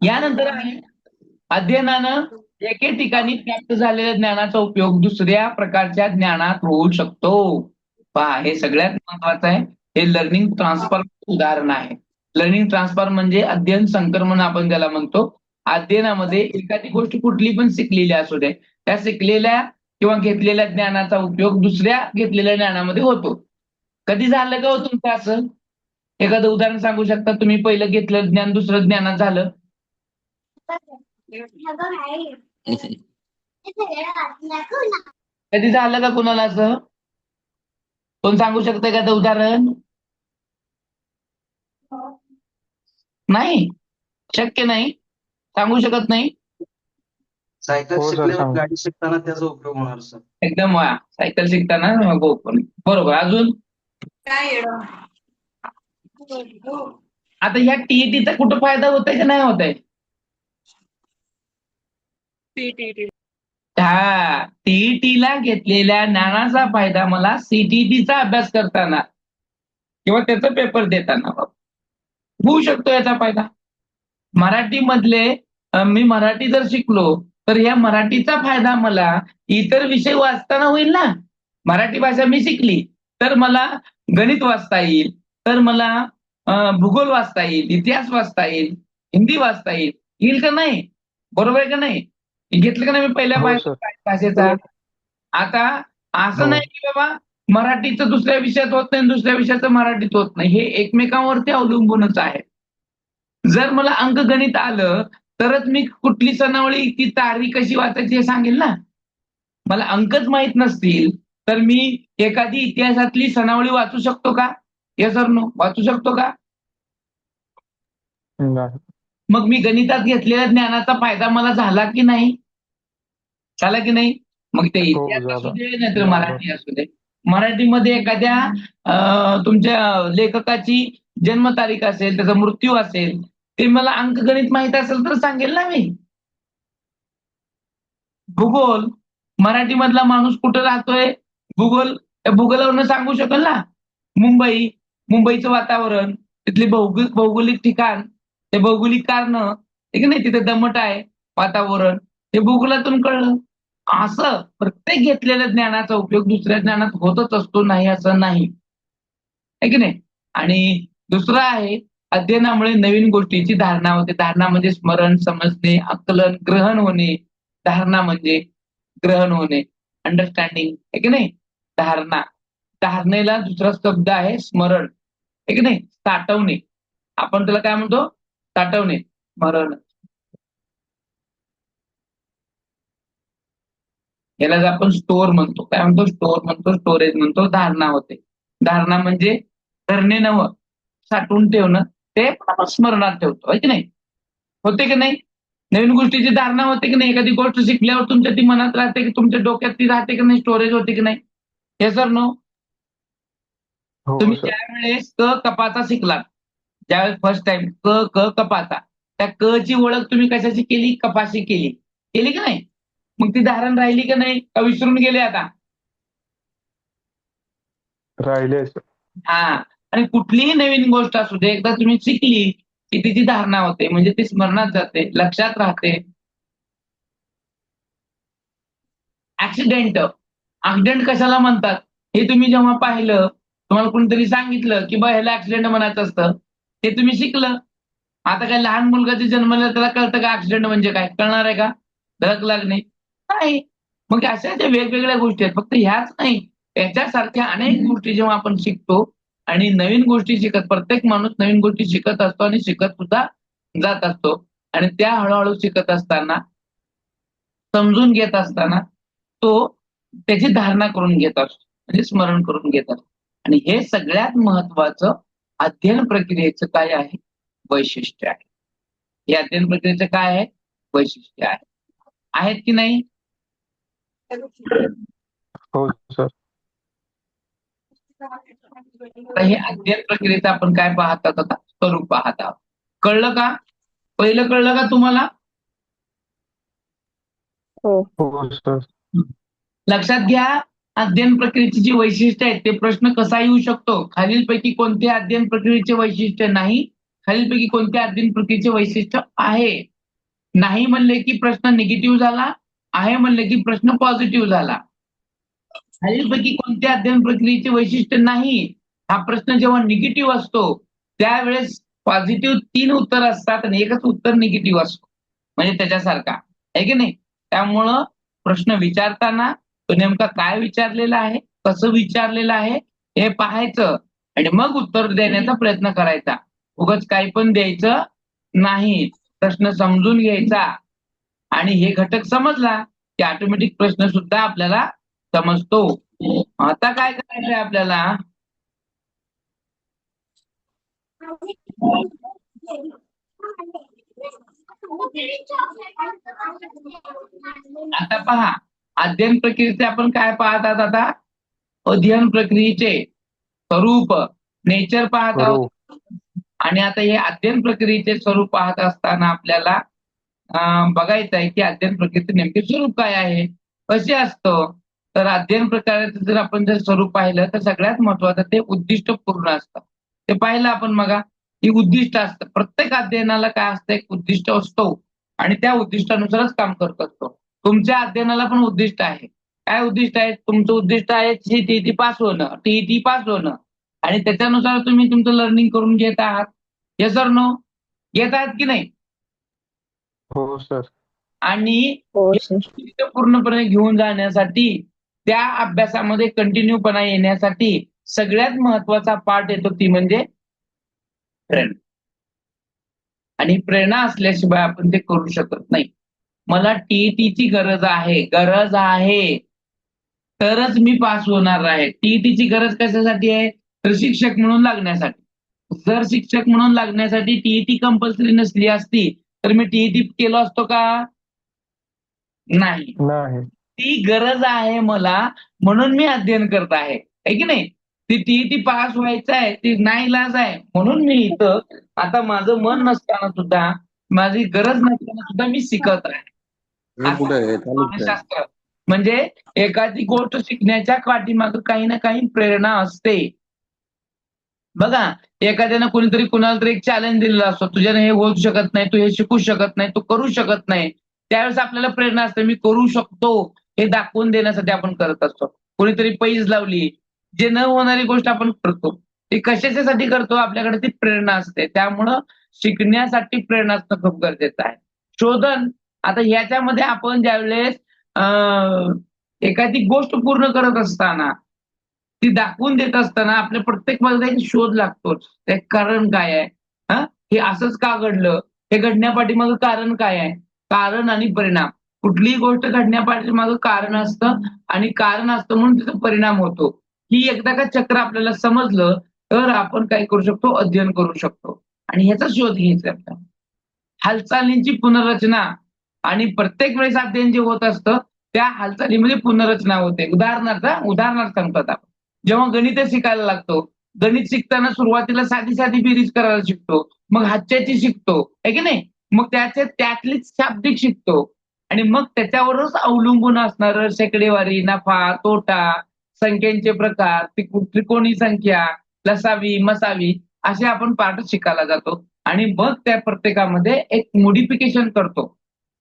यानंतर आहे अध्ययनानं एके ठिकाणी प्राप्त झालेल्या ज्ञानाचा उपयोग दुसऱ्या प्रकारच्या ज्ञानात होऊ शकतो. पहा, हे सगळ्यात महत्वाचं आहे. हे लर्निंग ट्रान्सफर उदाहरण आहे. लर्निंग ट्रान्सफर म्हणजे अध्ययन संक्रमण आपण त्याला म्हणतो. अध्ययनामध्ये एखादी गोष्ट कुठली पण शिकलेली असू दे, त्या शिकलेल्या किंवा घेतलेल्या ज्ञानाचा उपयोग दुसऱ्या घेतलेल्या ज्ञानामध्ये होतो. कधी झालं का हो तुमचं असं? एखादं उदाहरण सांगू शकता तुम्ही? पहिलं घेतलेलं ज्ञान दुसरं ज्ञानात झालं. कधी झालं का कुणाला असं? कोण सांगू शकतं एखादं उदाहरण? नाही, शक्य नाही. सांगू शकत नाही. सायकल हो सर, शिकल्यावर सांगू. गाडी शिकताना त्याचा उपयोग होणार सर. एकदम वा. सायकल शिकताना बरोबर. अजून आता ह्या टीईटीचा कुठं फायदा होत आहे की नाही होत आहे? हा, टीईटीला घेतलेल्या ज्ञानाचा फायदा मला सीटीईटीचा अभ्यास करताना किंवा त्याचा पेपर देताना होऊ शकतो. याचा फायदा मराठीमधले मी मराठी जर शिकलो तर या मराठीचा फायदा मला इतर विषय वाचताना होईल ना. मराठी भाषा मी शिकली तर मला गणित वाचता येईल, तर मला भूगोल वाचता येईल, इतिहास वाचता येईल, हिंदी वाचता येईल का नाही? बरोबर आहे का नाही? घेतलं का नाही मी पहिल्या हो सर. भाषेचा? आता असं हो. नाही की बाबा मराठीचं दुसऱ्या विषयात होत नाही, दुसऱ्या विषयाचं मराठीत होत नाही. हे एकमेकांवरती अवलंबूनच आहे. जर मला अंकगणित आलं तरच मी कुठली सनावळी, ती तारी कशी वाचायची हे सांगेल ना. मला अंकच माहित नसतील तर मी एखादी इतिहासातली सनावळी वाचू शकतो का? Yes or no? वाचू शकतो का? नाही. मग मी गणितात घेतलेल्या ज्ञानाचा फायदा मला झाला की नाही? झाला की नाही? मग ते हो, इतिहास झाला. असू दे नाहीतर मराठी असू दे. मराठीमध्ये एखाद्या तुमच्या लेखकाची जन्मतारीख असेल, त्याचा मृत्यू असेल, ते मला अंकगणित माहित असेल तर सांगेल ना मी. भूगोल, मराठीमधला माणूस कुठं राहतोय, भूगोल भूगोलावरनं सांगू शकेल ना. मुंबई, मुंबईचं वातावरण, तिथली भौगोलिक ठिकाण, ते भौगोलिक कारणं, आहे की नाही, तिथे दमट आहे वातावरण, हे भूगोलातून कळलं. असं प्रत्येक घेतलेल्या ज्ञानाचा उपयोग दुसऱ्या ज्ञानात होतच असतो, नाही असं नाही. आहे की नाही. आणि दुसरं आहे, अध्ययनामुळे नवीन गोष्टीची धारणा होते. धारणा म्हणजे स्मरण, समजणे, आकलन, ग्रहण होणे. धारणा म्हणजे ग्रहण होणे, अंडरस्टँडिंग, आहे की नाही. धारणा, धारणेला दुसरा शब्द आहे स्मरण, आहे की नाही, साठवणे. आपण त्याला काय म्हणतो, साठवणे, स्मरण. यालाच आपण स्टोअर म्हणतो. काय म्हणतो, स्टोअर म्हणतो, स्टोरेज म्हणतो. धारणा होते. धारणा म्हणजे धरणे नव्हं, साठवून ठेवणं, ते पण आपण स्मरणात ठेवतो, आहे की नाही. होते की नाही. नवीन गोष्टीची धारणा होते की नाही. एखादी गोष्ट शिकल्यावर तुमच्या ती मनात राहते की तुमच्या डोक्यात ती राहते की नाही, स्टोरेज होते की नाही. हे सर नो. हो तुम्ही सर. ज्यावेळेस क कपाचा शिकलात, ज्यावेळेस फर्स्ट टाइम क कपाचा, त्या क ची ओळख तुम्ही कशाची केली, कपाशी केली, केली की नाही. मग ती धारण राहिली की नाही, का विसरून गेले आता. राहिले सर. हा. आणि कुठलीही नवीन गोष्ट असू दे, एकदा तुम्ही शिकली की तिची धारणा होते, म्हणजे ती स्मरणात जाते, लक्षात राहते. ऍक्सिडेंट, ऍक्सिडेंट कशाला म्हणतात हे तुम्ही जेव्हा पाहिलं, तुम्हाला कोणीतरी सांगितलं की बा ह्याला ऍक्सिडेंट म्हणायचं असतं, ते तुम्ही शिकलं. आता काय लहान मुलगा जे जन्मला त्याला कळतं का ऍक्सिडेंट म्हणजे काय, कळणार आहे का. धडक लागणे नाही. मग अशा ज्या वेगवेगळ्या गोष्टी आहेत, फक्त ह्याच नाही, याच्यासारख्या अनेक गोष्टी जेव्हा आपण शिकतो आणि नवीन गोष्टी शिकत, प्रत्येक माणूस नवीन गोष्टी शिकत असतो आणि शिकत सुद्धा जात असतो. आणि त्या हळूहळू शिकत असताना, समजून घेत असताना तो त्याची धारणा करून घेत असतो, म्हणजे स्मरण करून घेत असतो. आणि हे सगळ्यात महत्वाचं अध्ययन प्रक्रियेचं काय आहे, वैशिष्ट्य आहे. हे अध्ययन प्रक्रियेचं काय आहे, वैशिष्ट्य आहे. आहेत की नाही. हो सर. आता हे अध्ययन प्रक्रियेचं आपण काय पाहत आहोत, आता स्वरूप पाहत आहोत. कळलं का, पहिलं कळलं का तुम्हाला. हो. हो सर. लक्षात घ्या, अध्ययन प्रक्रियेची जी वैशिष्ट्य आहेत, ते प्रश्न कसा येऊ शकतो, खालीलपैकी कोणत्या अध्ययन प्रक्रियेचे वैशिष्ट्य नाही, खालीलपैकी कोणत्या अध्ययन प्रक्रियेचे वैशिष्ट्य आहे. नाही म्हणले की प्रश्न निगेटिव्ह झाला, आहे म्हणले की प्रश्न पॉझिटिव्ह झाला. खालीलपैकी कोणत्या अध्ययन प्रक्रियेचे वैशिष्ट्य नाही, हा प्रश्न जेव्हा निगेटिव्ह असतो त्यावेळेस पॉझिटिव्ह 3 उत्तर असतात आणि एकच उत्तर निगेटिव्ह असतो, म्हणजे त्याच्यासारखा, आहे की नाही. त्यामुळं प्रश्न विचारताना तो नेमका काय विचारलेला आहे, कसं विचारलेलं आहे हे पाहायचं आणि मग उत्तर देण्याचा प्रयत्न करायचा. उगाच काही पण द्यायचं नाही, प्रश्न समजून घ्यायचा. आणि हे घटक समजला की ऑटोमॅटिक प्रश्न सुद्धा आपल्याला समजतो. आता काय करायचंय आपल्याला, आता पहा, अध्ययन प्रक्रियेचे आपण काय पाहतात, आता अध्ययन प्रक्रियेचे स्वरूप, नेचर पाहत आहोत. बरोबर. आणि आता हे अध्ययन प्रक्रियेचे स्वरूप पाहत असताना आपल्याला बघायचं आहे की अध्ययन प्रक्रियेचे नेमके स्वरूप काय आहे, कसे असतं. तर अध्ययन प्रकाराचं जर आपण स्वरूप पाहिलं तर सगळ्यात महत्वाचं ते उद्दिष्टपूर्ण असतं. ते पाहिलं आपण मगा, की उद्दिष्ट असतं. प्रत्येक अध्ययनाला काय असतं, एक उद्दिष्ट असतो आणि त्या उद्दिष्टानुसारच काम करत असतो. तुमच्या अध्ययनाला पण उद्दिष्ट आहे. काय उद्दिष्ट आहे, तुमचं उद्दिष्ट आहे टीईटी पास होणं, टीईटी पास होणं, आणि त्याच्यानुसार तुम्ही तुमचं लर्निंग करून घेत आहात. येस और नो, घेत आहात की नाही. हो सर. आणि हो हे सर. उद्दिष्ट पूर्णपणे घेऊन जाण्यासाठी, त्या अभ्यासामध्ये कंटिन्यूपणा येण्यासाठी सगळ्यात महत्वाचा पार्ट येतो, ती म्हणजे प्रेरणा. आणि प्रेरणा असल्याशिवाय आपण ते करू शकत नाही. मला टीईटीची गरज आहे, गरज आहे तरच मी पास होणार आहे. टीईटीची गरज कशासाठी आहे, तर शिक्षक म्हणून लागण्यासाठी. जर शिक्षक म्हणून लागण्यासाठी टीईटी कंपल्सरी नसली असती तर मी टीईटी केलो असतो का, नाही. नाही. ती गरज आहे मला, म्हणून मी अध्ययन करत आहे की नाही. ती टीईटी पास व्हायचं आहे, ती नाईलाज आहे. म्हणून मी इथं आता माझं मन नसताना सुद्धा, माझी गरज नसताना सुद्धा मी शिकत आहे. हे असं कुठे आहे? चालूच आहे. मानसशास्त्र म्हणजे एखादी गोष्ट शिकण्याच्या पाठीमागे काही ना काही प्रेरणा असते. बघा, एखाद्यानं कोणीतरी कुणाला तरी एक चॅलेंज दिलेला असतो, तुझ्याने हे होऊ शकत नाही, तू हे शिकू शकत नाही, तू करू शकत नाही. त्यावेळेस आपल्याला प्रेरणा असते, मी करू शकतो हे दाखवून देण्यासाठी आपण करत असतो. कोणीतरी पैज लावली, जे न होणारी गोष्ट आपण करतो. ती कशाच्यासाठी करतो? आपल्याकडे ती प्रेरणा असते. त्यामुळं शिकण्यासाठी प्रेरणा असणं खूप गरजेचं आहे. शोधन, आता ह्याच्यामध्ये आपण ज्यावेळेस एखादी गोष्ट पूर्ण करत असताना, ती दाखवून देत असताना आपल्या प्रत्येक मध्ये एक शोध लागतोच. ते कारण काय आहे? हे असंच का घडलं? हे घडण्यापाठीमागं कारण काय आहे? कारण आणि परिणाम. कुठलीही गोष्ट घडण्यापाठीमागं कारण असतं आणि कारण असतं म्हणून त्याचा परिणाम होतो. ही एकदा का चक्र आपल्याला समजलं, तर आपण काय करू शकतो? अध्ययन करू शकतो आणि ह्याचा शोध घ्यायचा आपल्याला. हालचालींची पुनर्रचना आणि प्रत्येक वेळेस अध्ययन जे होत असतं, त्या हालचालीमध्ये पुनर्रचना होते. उदाहरणार्थ सांगतात आपण. जेव्हा गणित शिकायला लागतो, गणित शिकताना सुरुवातीला साधी साधी बेरीज करायला शिकतो, मग हातच्याची शिकतो, आहे की नाही? मग त्यातलीच शाब्दिक शिकतो आणि मग त्याच्यावरच अवलंबून असणारं शेकडेवारी, नफा, तोटा, संख्यांचे प्रकार, त्रिकोणी संख्या, लसावी, मसावी असे आपण पाठ शिकायला जातो आणि मग त्या प्रत्येकामध्ये एक मोडिफिकेशन करतो.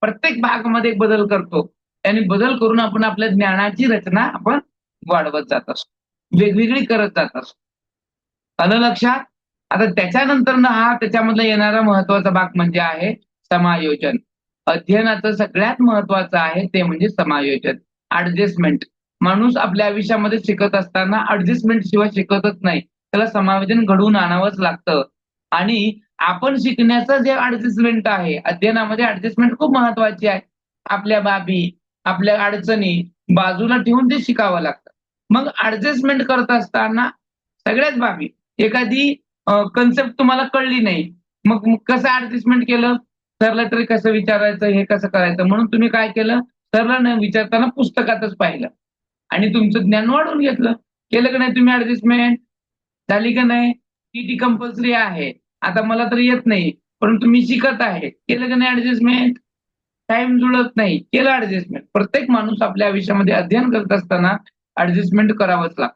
प्रत्येक भागामध्ये एक बदल करतो आणि बदल करून आपण आपल्या ज्ञानाची रचना आपण वाढवत जात असतो, वेगवेगळी करत जात असतो. आलं लक्षात? आता त्याच्यानंतर हा त्याच्यामधला येणारा महत्वाचा भाग म्हणजे आहे समायोजन. अध्ययनाचं सगळ्यात महत्वाचं आहे ते म्हणजे समायोजन, ऍडजस्टमेंट. माणूस आपल्या आयुष्यामध्ये शिकत असताना ऍडजस्टमेंट शिवाय शिकतच नाही. त्याला समायोजन घडवून आणावंच लागतं आणि आपण शिकण्याचं जे ऍडजस्टमेंट आहे, अध्ययनामध्ये ऍडजस्टमेंट खूप महत्वाची आहे. आपल्या बाबी, आपल्या अडचणी बाजूला ठेवून ते शिकावं लागतं. मग ऍडजस्टमेंट करत असताना सगळ्याच बाबी, एखादी कन्सेप्ट तुम्हाला कळली नाही, मग कसं ऍडजस्टमेंट केलं? सरला तरी कसं विचारायचं, हे कसं करायचं? म्हणून तुम्ही काय केलं? सरला न विचारताना पुस्तकातच पाहिलं आणि तुमचं ज्ञान वाढवून घेतलं. केलं का नाही तुम्ही ऍडजस्टमेंट? झाली का नाही? टीटी कंपल्सरी आहे. आता मला तर येत नाही, परंतु मी शिकत आहे. केलं का नाही ऍडजस्टमेंट? टाइम जुळत नाही, केलं ऍडजस्टमेंट. प्रत्येक माणूस आपल्या आयुष्यामध्ये अध्ययन करत असताना ऍडजस्टमेंट करावंच लागतं.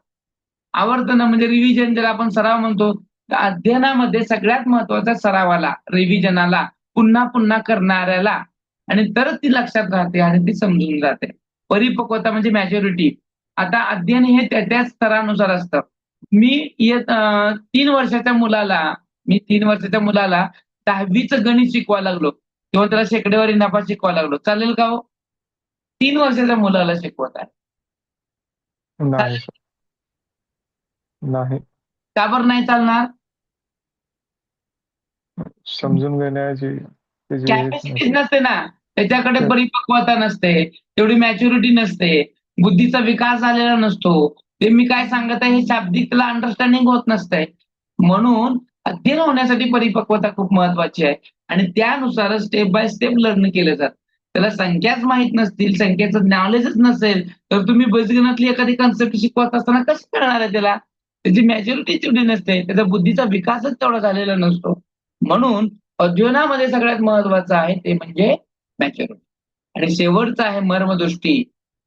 आवर्तन म्हणजे रिव्हिजन, ज्याला आपण सराव म्हणतो. तर अध्ययनामध्ये सगळ्यात महत्वाचा सरावाला, रिव्हिजनाला, पुन्हा पुन्हा करणाऱ्याला, आणि तरच ती लक्षात राहते आणि ती समजून जाते. परिपक्वता म्हणजे मॅच्युरिटी. आता अध्ययन हे त्या स्तरानुसार असतं. मी 3 वर्षाच्या मुलाला 10वीचं गणित शिकवायला लागलो किंवा त्याला शेकडेवारी नफा शिकवायला लागलो, चालेल का हो? 3 वर्षाच्या मुलाला शिकवत आहे. नाही सर. नाही. का बरं नाही चालणार? समजून घेण्याची त्याची हेच कॅपॅसिटी नसते. नसते ना, त्याच्याकडे तर परिपक्वता नसते, तेवढी मॅच्युरिटी नसते, बुद्धीचा विकास झालेला नसतो. ते मी काय सांगत आहे हे शाब्दिक त्याला अंडरस्टँडिंग होत नसतंय. म्हणून अध्ययन होण्यासाठी परिपक्वता खूप महत्वाची आहे आणि त्यानुसारच स्टेप बाय स्टेप लर्न केलं जातं. त्याला संख्याच माहित नसतील, संख्येचं नॉलेजच नसेल, तर तुम्ही बीजगणितातली एखादी कन्सेप्ट शिकवत असताना कशी कळणार आहे त्याला? त्याची मॅच्युरिटी तेवढी नसते, त्याचा बुद्धीचा विकासच तेवढा झालेला नसतो. म्हणून अध्ययनामध्ये सगळ्यात महत्वाचं आहे ते म्हणजे मॅच्युरिटी. आणि शेवटचं आहे मर्मदृष्टी,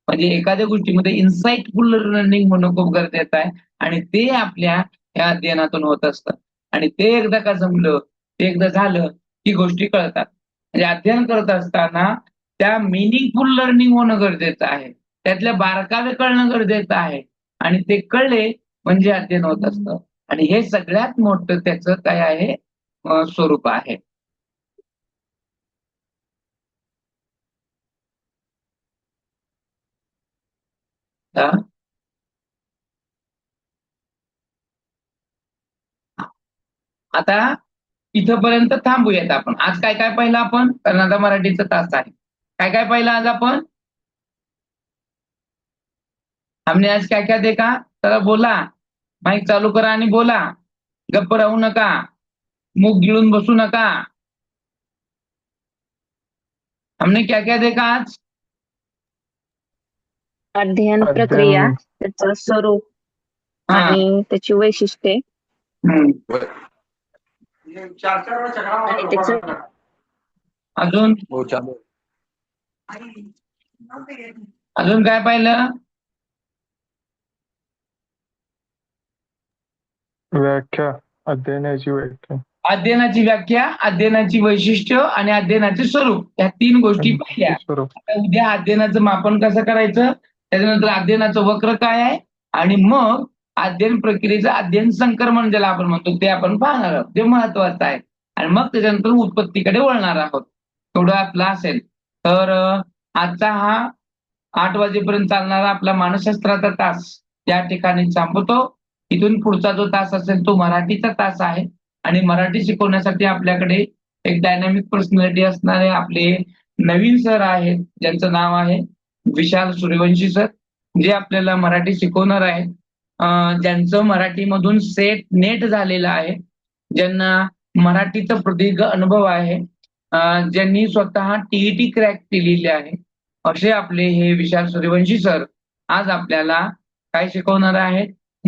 म्हणजे एखाद्या गोष्टीमध्ये इन्साइटफुल लर्निंग होणं खूप गरजेचं आहे आणि ते आपल्या या अध्ययनातून होत असतं. आणि ते एकदा का जमलं, ते एकदा झालं की गोष्टी कळतात. म्हणजे अध्ययन करत असताना त्या मिनिंगफुल लर्निंग होणं गरजेचं आहे, त्यातल्या बारकावे कळणं गरजेचं आहे आणि ते कळले म्हणजे अध्ययन होत असतं. आणि हे सगळ्यात मोठं त्याचं काय आहे, स्वरूप आहे. आता इथपर्यंत थांबूयात आपण. आज काय काय पाहिलं आपण? कारण आता मराठीचा तास आहे. काय काय पाहिलं आज आपण? हमने आज क्या क्या देखा? चला बोला, माईक चालू करा आणि बोला. गप्प राहू नका, मुख गिळून बसू नका. हमने क्या क्या देखा आज? अध्ययन प्रक्रिया, अध्ययन त्याचं स्वरूप, हा. आणि त्याची वैशिष्ट्ये हम्म. आणि त्याचं अजून अजून काय पाहिलं? व्याख्या, अध्ययनाची व्याख्या. अध्ययनाची व्याख्या, अध्ययनाची वैशिष्ट्य आणि अध्ययनाचे स्वरूप या 3 गोष्टी पाहिल्या. स्वरूप. आता उद्या अध्ययनाचं मापन कसं करायचं, त्याच्यानंतर अध्ययनाचं वक्र काय आहे आणि मग अध्ययन प्रक्रियेचं अध्ययन संक्रमण ज्याला आपण म्हणतो ते आपण पाहणार आहोत. ते महत्वाचं आहे. आणि मग त्याच्यानंतर उत्पत्तीकडे वळणार आहोत. एवढं आपलं असेल तर आजचा हा 8 वाजेपर्यंत चालणारा आपला मानसशास्त्राचा तास या ठिकाणी थांबवतो. इथून पुढचा जो तास असेल तो मराठीचा तास आहे आणि मराठी शिकवण्यासाठी आपल्याकडे एक डायनामिक पर्सनॅलिटी असणारे आपले नवीन सर आहेत, ज्यांचं नाव आहे विशाल सूर्यवंशी सर, जे आपल्याला मराठी शिकवणार आहेत. ज्यांचं मराठीमधून नेट झालेलं आहे, ज्यांना मराठीचा प्रदीर्घ अनुभव आहे, ज्यांनी स्वतः टीईटी क्रॅक केलेली आहे, असे आपले हे विशाल सूर्यवंशी सर आज आपल्याला काय शिकवणार आहेत?